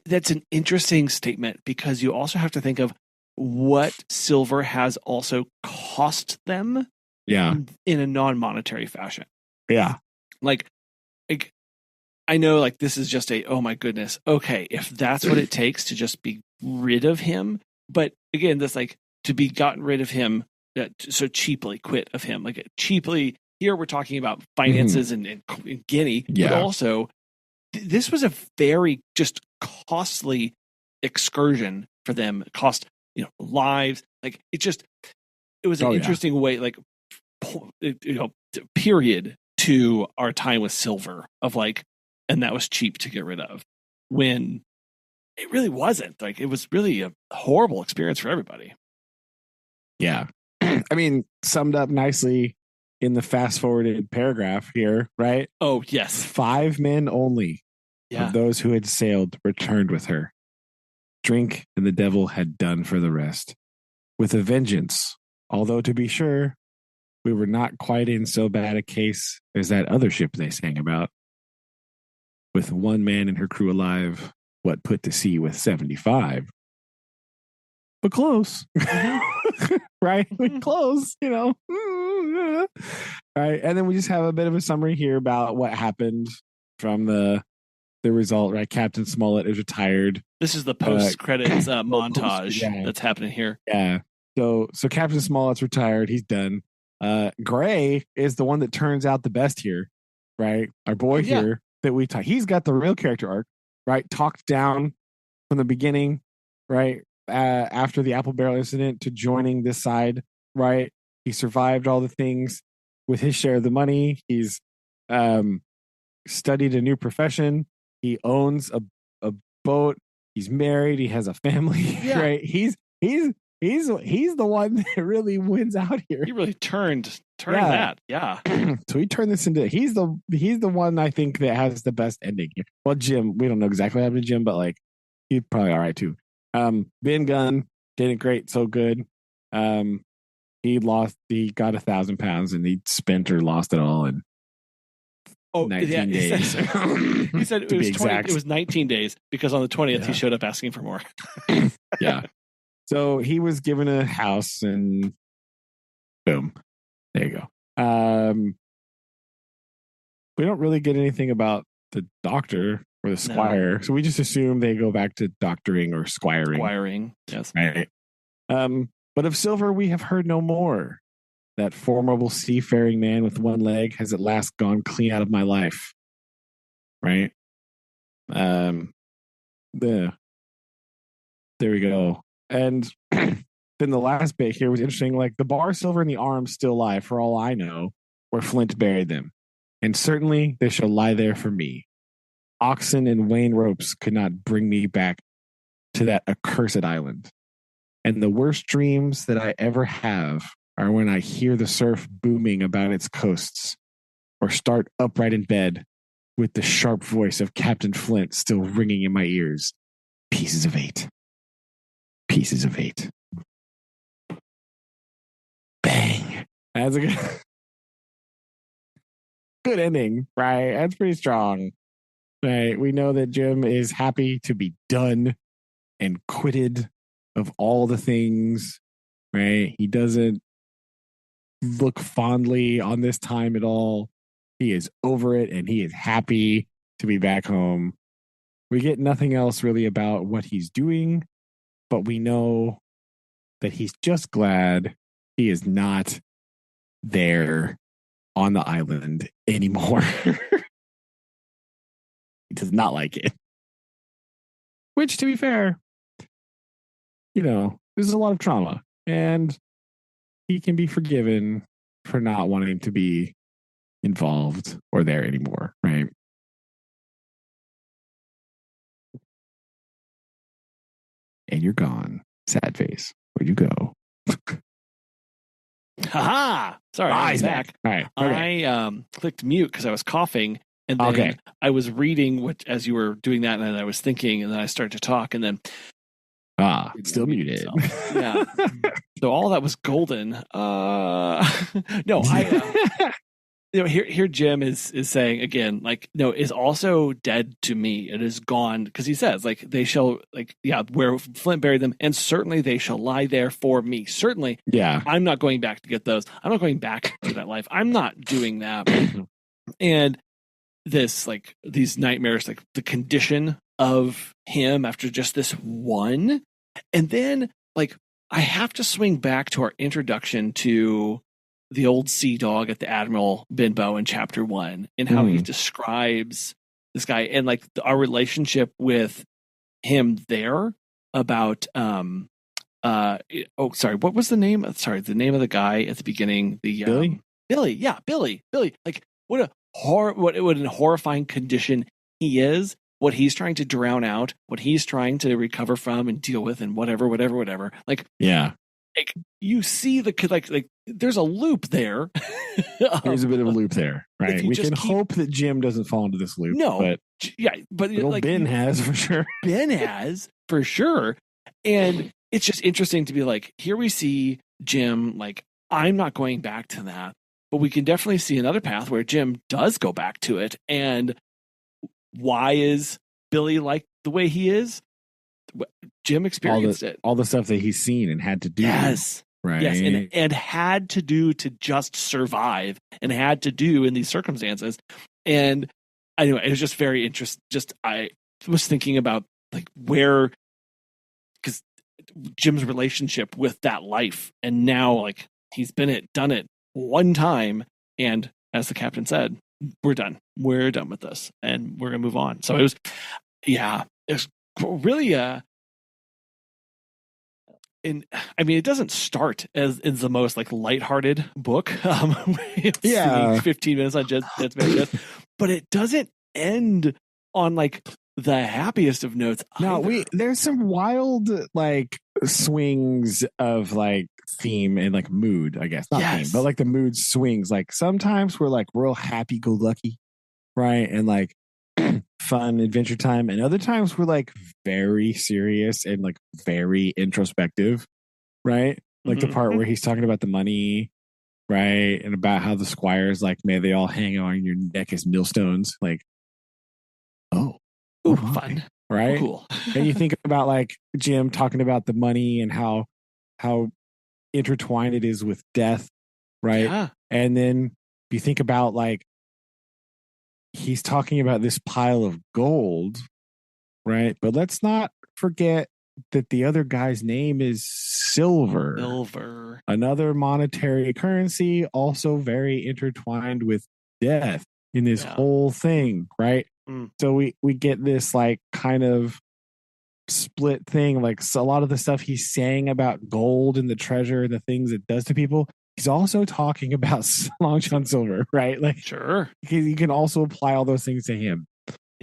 That's an interesting statement because you also have to think of what silver has also cost them in a non-monetary fashion. Yeah. Like I know like this is just oh my goodness. Okay. If that's what it takes to just be rid of him. But again, this like to be gotten rid of him so cheaply, quit of him, like cheaply here. We're talking about finances and Guinea, but also this was a very just costly excursion for them. It cost, lives. Like it was an interesting way, like, period to our time with silver of like, and that was cheap to get rid of when it really wasn't. Like it was really a horrible experience for everybody. Yeah. I mean, summed up nicely in the fast forwarded paragraph here, right? Oh, yes. 5 men only of those who had sailed returned with her. Drink and the devil had done for the rest. With a vengeance, although to be sure, we were not quite in so bad a case as that other ship they sang about. With 1 man and her crew alive, what put to sea with 75. But close. Right? Close, Right. And then we just have a bit of a summary here about what happened from the result, right? Captain Smollett is retired. This is the post-credits montage that's happening here. Yeah. So Captain Smollett's retired. He's done. Gray is the one that turns out the best here, right? Our boy here that we talk. He's got the real character arc, right? Talked down from the beginning, right? After the apple barrel incident to joining this side, right? He survived all the things with his share of the money. He's studied a new profession. He owns a boat. He's married. He has a family, right? He's the one that really wins out here. He really turned that. Yeah. So he turned this into he's the one I think that has the best ending here. Well, Jim, we don't know exactly what happened to Jim, but like he's probably all right too. Ben Gunn did it great, so good. He got 1,000 pounds and he spent or lost it all in 19 days. He said it was 19 days because on the 20th he showed up asking for more. Yeah. So he was given a house and boom. There you go. We don't really get anything about the doctor or the squire. No. So we just assume they go back to doctoring or squiring. Squiring, yes. Right. But of Silver, we have heard no more. That formidable seafaring man with 1 leg has at last gone clean out of my life. Right? There we go. And then the last bit here was interesting. Like the bar, Silver, and the arms still lie, for all I know, where Flint buried them. And certainly they shall lie there for me. Oxen and Wayne ropes could not bring me back to that accursed island. And the worst dreams that I ever have are when I hear the surf booming about its coasts, or start upright in bed with the sharp voice of Captain Flint still ringing in my ears. Pieces of 8. Pieces of 8. Bang. That's a good ending, right? That's pretty strong. Right. We know that Jim is happy to be done and quitted of all the things, right? He doesn't look fondly on this time at all. He is over it and he is happy to be back home. We get nothing else really about what he's doing, but we know that he's just glad he is not there on the island anymore. He does not like it. Which, to be fair, there's a lot of trauma, and he can be forgiven for not wanting to be involved or there anymore, right? And you're gone. Sad face. Where'd you go? Haha! Sorry, I'm back. All right. Okay. I clicked mute because I was coughing, and then I was reading as you were doing that, and then I was thinking, and then I started to talk, and then it's still muted. Yeah. So all that was golden. No, here Jim is saying again, is also dead to me. It is gone because he says, they shall, where Flint buried them, and certainly they shall lie there for me. Certainly, I'm not going back to get those. I'm not going back to that life. I'm not doing that. And this, these nightmares, the condition of him after just this one, and then I have to swing back to our introduction to the old sea dog at the Admiral Benbow in chapter 1 and how he describes this guy and our relationship with him there about what was the name? Sorry, the name of the guy at the beginning, Billy? Billy. Yeah, Billy. What a horrifying condition he is. What he's trying to drown out, what he's trying to recover from and deal with, and whatever. like you see the like there's a loop there. There's a bit of a loop there, right? We can hope that Jim doesn't fall into this loop. No, but like Ben has for sure. Ben has for sure, and it's just interesting to be like, here we see Jim like, I'm not going back to that, but we can definitely see another path where Jim does go back to it. And why is Billy like the way he is? Jim experienced it. All the stuff that he's seen and had to do. Yes. Right. Yes. And had to do to just survive and had to do in these circumstances. And anyway, it was just very interesting. I was thinking about like where, because Jim's relationship with that life, and now like he's done it one time, and as the captain said, we're done with this, and we're gonna move on. So it was really it doesn't start as the most like lighthearted book. 15 minutes on Jed's, but it doesn't end on like the happiest of notes. No, there's some wild like swings of like theme and like mood, I guess. Not theme, but like the mood swings. Like sometimes we're like real happy go lucky, right? And like fun adventure time, and other times we're like very serious and like very introspective, right? Like the part where he's talking about the money, right? And about how the squires like, may they all hang on your neck as millstones. Like, fun, right? Cool. And you think about like Jim talking about the money and how intertwined it is with death, right? Yeah. And then you think about like he's talking about this pile of gold, right? But let's not forget that the other guy's name is silver. Another monetary currency, also very intertwined with death in this whole thing, right? So we get this like kind of split thing. Like, so a lot of the stuff he's saying about gold and the treasure and the things it does to people, he's also talking about Long John Silver, right? Like, sure, you can also apply all those things to him,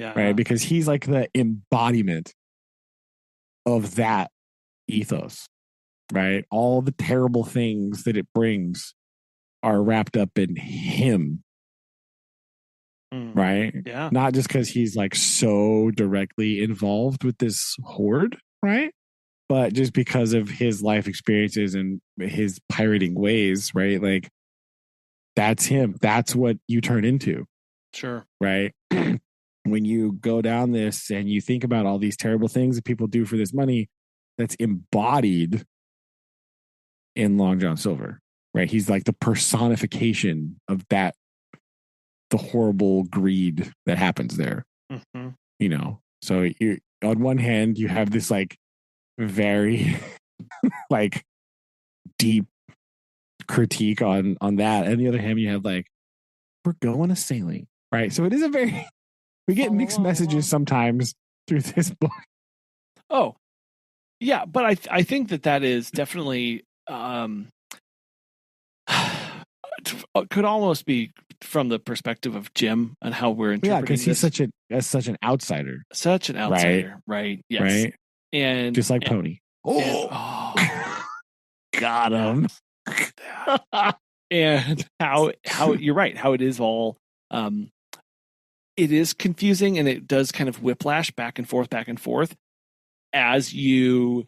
right? Because he's like the embodiment of that ethos, right? All the terrible things that it brings are wrapped up in him, right? Yeah. Not just because he's like so directly involved with this horde, right? But just because of his life experiences and his pirating ways, right? Like, that's him. That's what you turn into. Sure. Right? When you go down this and you think about all these terrible things that people do for this money, that's embodied in Long John Silver, right? He's like the personification of that, the horrible greed that happens there. You know, so you, on one hand, you have this like very like deep critique on that, and the other hand, you have like, we're going a sailing, right? So it is a very, we get mixed messages sometimes through this book. Oh, yeah, but I think that is definitely could almost be from the perspective of Jim and how we're interpreting. Yeah, because he's such an outsider. Right? Yes. Right. And just like Pony. Got him. And how you're right, how it is all it is confusing, and it does kind of whiplash back and forth as you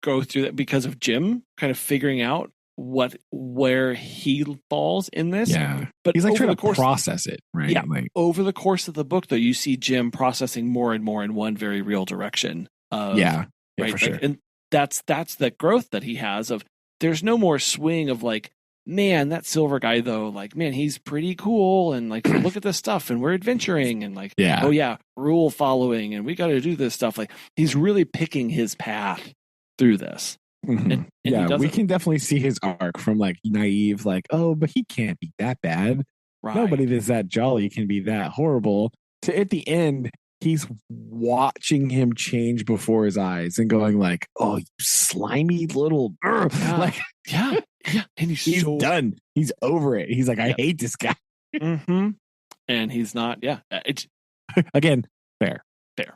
go through that, because of Jim kind of figuring out where he falls in this. Yeah, but he's like trying to process it, right? Yeah, like, over the course of the book, though, you see Jim processing more and more in one very real direction. Right, for sure. And that's the growth that he has. Of there's no more swing of like, man, that silver guy though, like, man, he's pretty cool, and like, look at this stuff, and we're adventuring, and like, oh yeah, rule following, and we got to do this stuff. Like, he's really picking his path through this. And we can definitely see his arc from like naive, like, oh, but he can't be that bad. Right. Nobody that's that jolly can be that horrible. To at the end, he's watching him change before his eyes and going like, oh, you slimy little, like, yeah. And he's done. He's over it. He's like, I hate this guy. And he's not. Yeah. It's again, fair,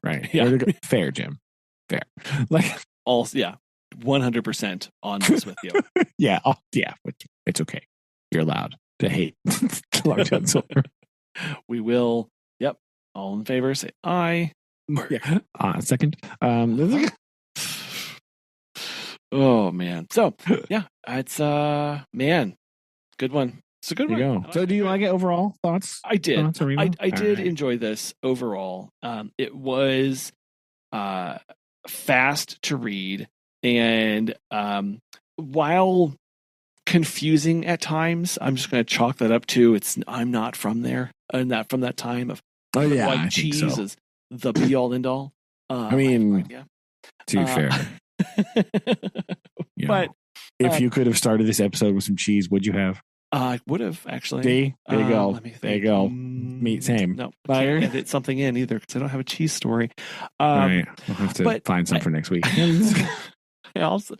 right? Yeah, fair, Jim, fair. Like, also, yeah. 100% on this with you. Yeah. Oh, yeah. It's okay. You're allowed to hate Long John Silver. We will. Yep. All in favor, say aye. Yeah. Second. Oh man. So yeah, it's man, good one. It's a good There you one. go. So, do you like it overall? Thoughts? I did. Thoughts, I did right. enjoy this overall. It was fast to read, and while confusing at times, I'm just going to chalk that up to I'm not from there, and not from that time of I cheese think so. is the be all end all. I mean, to be fair, but if you could have started this episode with some cheese, would you have? I would have actually. See, there you go. There you go. Meat same. No, I can't edit something in either because I don't have a cheese story. All right, I'll have to find some for next week. I also,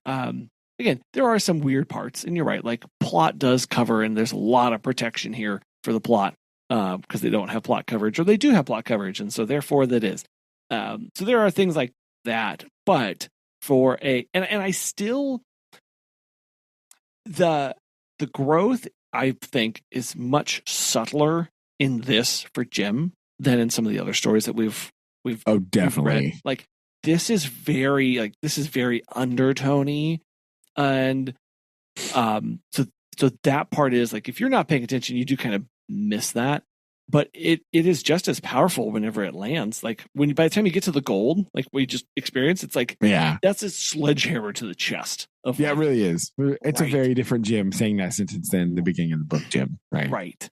again, there are some weird parts, and you're right. Like plot does cover, and there's a lot of protection here for the plot because they don't have plot coverage, or they do have plot coverage, and so therefore that is. So there are things like that, but for and I still. The growth, I think, is much subtler in this for Jim than in some of the other stories that we've definitely read. Like this is very undertony, and so that part is like if you're not paying attention, you do kind of miss that. But it is just as powerful whenever it lands. Like by the time you get to the gold, like we just experienced, it's like that's a sledgehammer to the chest. It really is. It's a very different Jim saying that sentence than the beginning of the book, Jim. Right.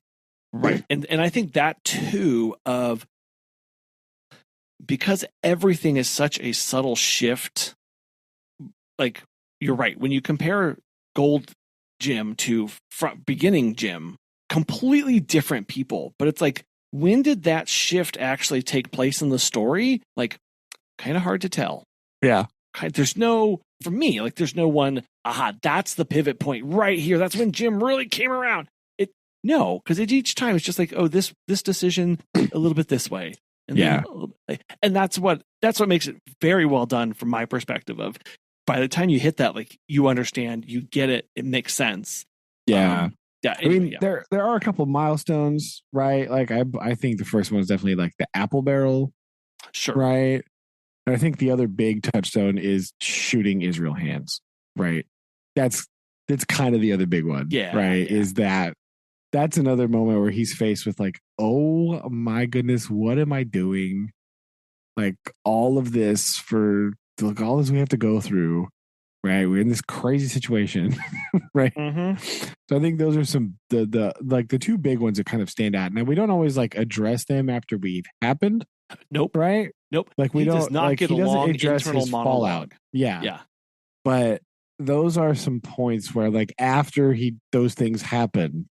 And I think that too because everything is such a subtle shift. Like you're right when you compare Gold Jim to beginning Jim. Completely different people, but it's like when did that shift actually take place in the story? Like kind of hard to tell. Yeah, there's no one that's the pivot point right here. That's when Jim really came around. Because each time it's just like, oh, this decision a little bit this way, and and that's what makes it very well done from my perspective. Of by the time you hit that, like you understand, you get it, it makes sense. Anyway, there are a couple milestones, right? Like I think the first one is definitely like the apple barrel, sure, right? And I think the other big touchstone is shooting Israel hands, right? That's kind of the other big one, right? Yeah. Is that's another moment where he's faced with like, oh my goodness, what am I doing? Like all of this for all this we have to go through. Right, we're in this crazy situation, right? Mm-hmm. So I think those are some the two big ones that kind of stand out. Now we don't always like address them after we've happened. Nope. Right? Nope. Like we does not get a long internal monologue. Fallout. Yeah. But those are some points where like after those things happen,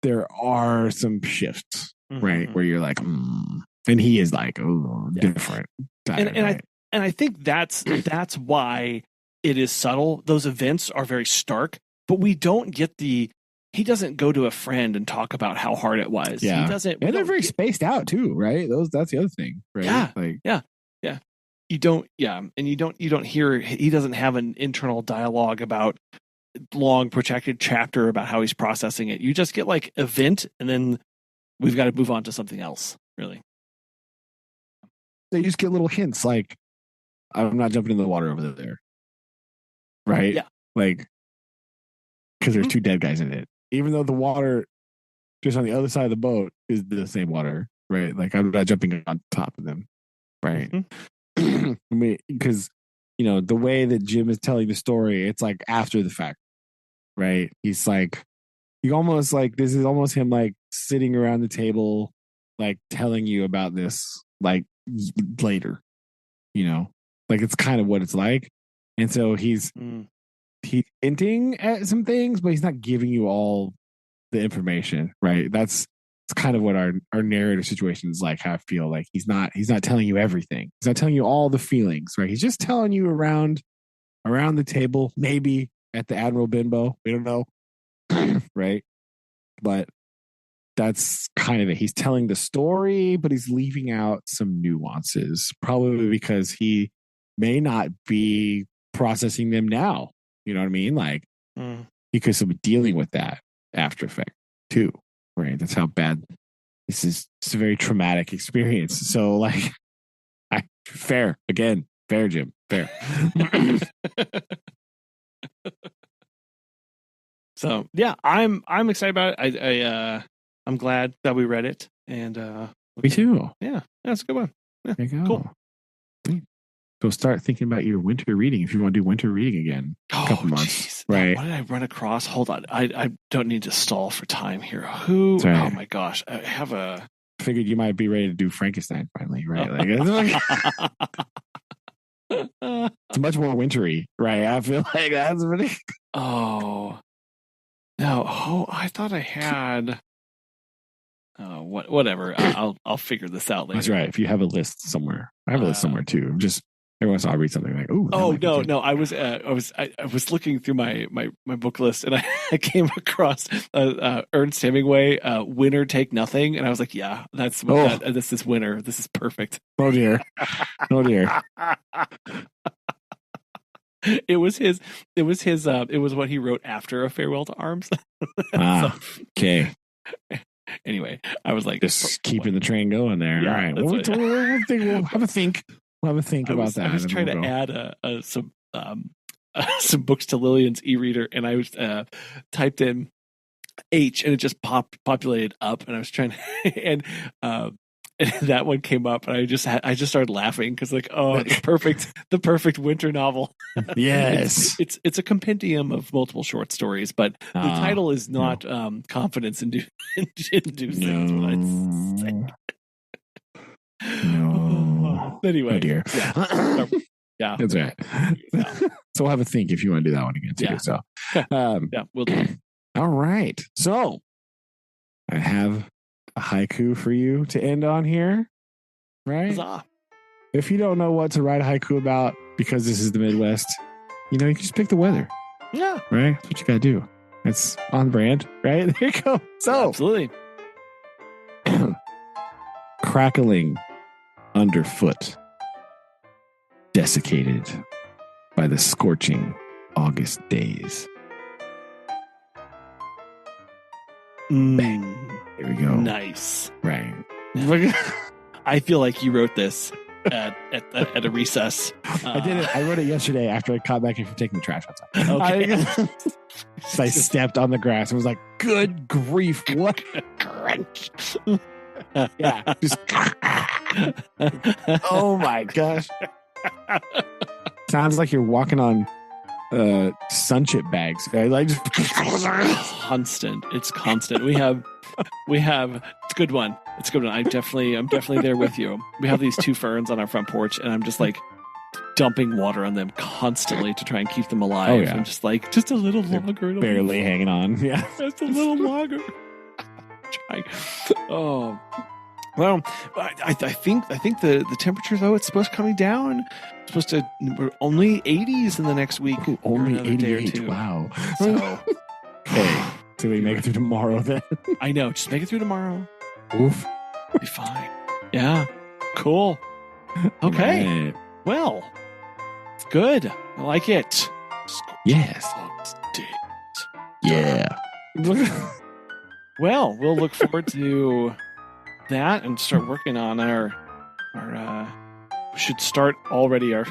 there are some shifts, right? Where you're like, and he is like, different. And I think that's why it is subtle. Those events are very stark, but we don't get he doesn't go to a friend and talk about how hard it was. Yeah. He doesn't. And they're very spaced out too, right? That's the other thing, right? Yeah. Yeah. You don't, and you don't hear, he doesn't have an internal dialogue about long protracted chapter about how he's processing it. You just get like event and then we've got to move on to something else, really. They just get little hints like, I'm not jumping in the water over there. Right? Yeah. Like, because there's two dead guys in it. Even though the water just on the other side of the boat is the same water, right? Like, I'm not jumping on top of them, right? I mean, because, the way that Jim is telling the story, it's like after the fact, right? He's like, this is almost him like sitting around the table, like telling you about this, like later, like it's kind of what it's like. And so he's hinting at some things, but he's not giving you all the information, right? It's kind of what our narrative situation is like. How I feel like he's not telling you everything. He's not telling you all the feelings, right? He's just telling you around the table, maybe at the Admiral Bimbo. We don't know, right? But that's kind of it. He's telling the story, but he's leaving out some nuances, probably because he may not be processing them now. You know what I mean? Like he could still be dealing with that after effect too, right? That's how bad this is. It's a very traumatic experience. So like, fair, Jim, fair. So yeah, I'm excited about it. I'm glad that we read it, and me too. Yeah, that's a good one. Yeah, there you go. Cool. So start thinking about your winter reading if you want to do winter reading again. A couple months, geez. right? What did I run across? Hold on, I don't need to stall for time here. Who? Right. Oh my gosh, I have a. Figured you might be ready to do Frankenstein finally, right? Like, it's much more wintry, right? I feel like that's really. Oh no! Oh, I thought I had. Whatever. I'll figure this out later. That's right. If you have a list somewhere, I have a list somewhere too. Just every once in a while, I'll read something like, oh no! I was looking through my book list, and I came across Ernest Hemingway, "Winner Take Nothing," and I was like, yeah, this is winter. This is perfect. Oh dear. It was what he wrote after A Farewell to Arms. Okay. Anyway, I was like, just keeping the train going there. Yeah, all right. We'll have a think. We'll have a think about that. I was trying to add some books to Lillian's e-reader, and I was typed in H, and it just populated up, and I was trying to, and that one came up, and I just started laughing because like, the perfect winter novel. Yes, it's a compendium of multiple short stories, but the title is not confidence inducing. No. Anyway, oh dear. Yeah, that's right. So we'll have a think if you want to do that one again too. Yeah. So, yeah, we'll do. All right. So I have a haiku for you to end on here. Right. Huzzah. If you don't know what to write a haiku about because this is the Midwest, you can just pick the weather. Yeah. Right. That's what you gotta do. It's on brand, right? There you go. So absolutely. Crackling underfoot, desiccated by the scorching August days. Bang. There we go. Nice. Right. I feel like you wrote this at a recess. I did it. I wrote it yesterday after I caught back in from taking the trash outside. Okay. I stepped on the grass and was like, good grief, what crunch. Yeah. Just oh my gosh. Sounds like you're walking on sunchip bags. Like constant. It's constant. We have it's a good one. It's a good one. I'm definitely there with you. We have these two ferns on our front porch, and I'm just like dumping water on them constantly to try and keep them alive. Oh, yeah. I'm just like, just a little longer. Barely hanging on. Yeah. Just a little longer. Trying. Oh. Well, I think the temperature, though, it's supposed to coming down. It's supposed to, we're only 80s in the next week. Ooh, only 88. Wow. So, okay. So we make it through tomorrow then. I know. Just make it through tomorrow. Oof. Be fine. Yeah. Cool. Okay. Right. Well, good. I like it. Yes. Yeah. Well, we'll look forward to that and start working on our we should start already our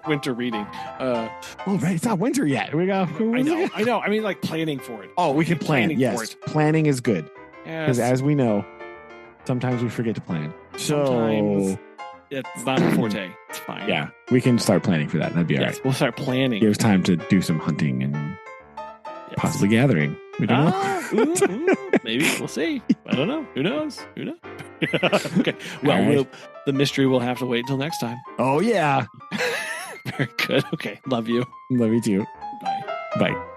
winter reading. Right. It's not winter yet. We got. I know. I mean, like planning for it. Oh, we can plan. Yes, planning is good. Because as we know, sometimes we forget to plan. Sometimes it's not a forte. It's fine. Yeah, we can start planning for that. That'd be all right. We'll start planning. Give us time to do some hunting and possibly gathering. We don't know. Maybe we'll see. I don't know. Who knows? Okay. Well, the mystery will have to wait until next time. Oh yeah. Very good. Okay. Love you. Love you too. Bye. Bye.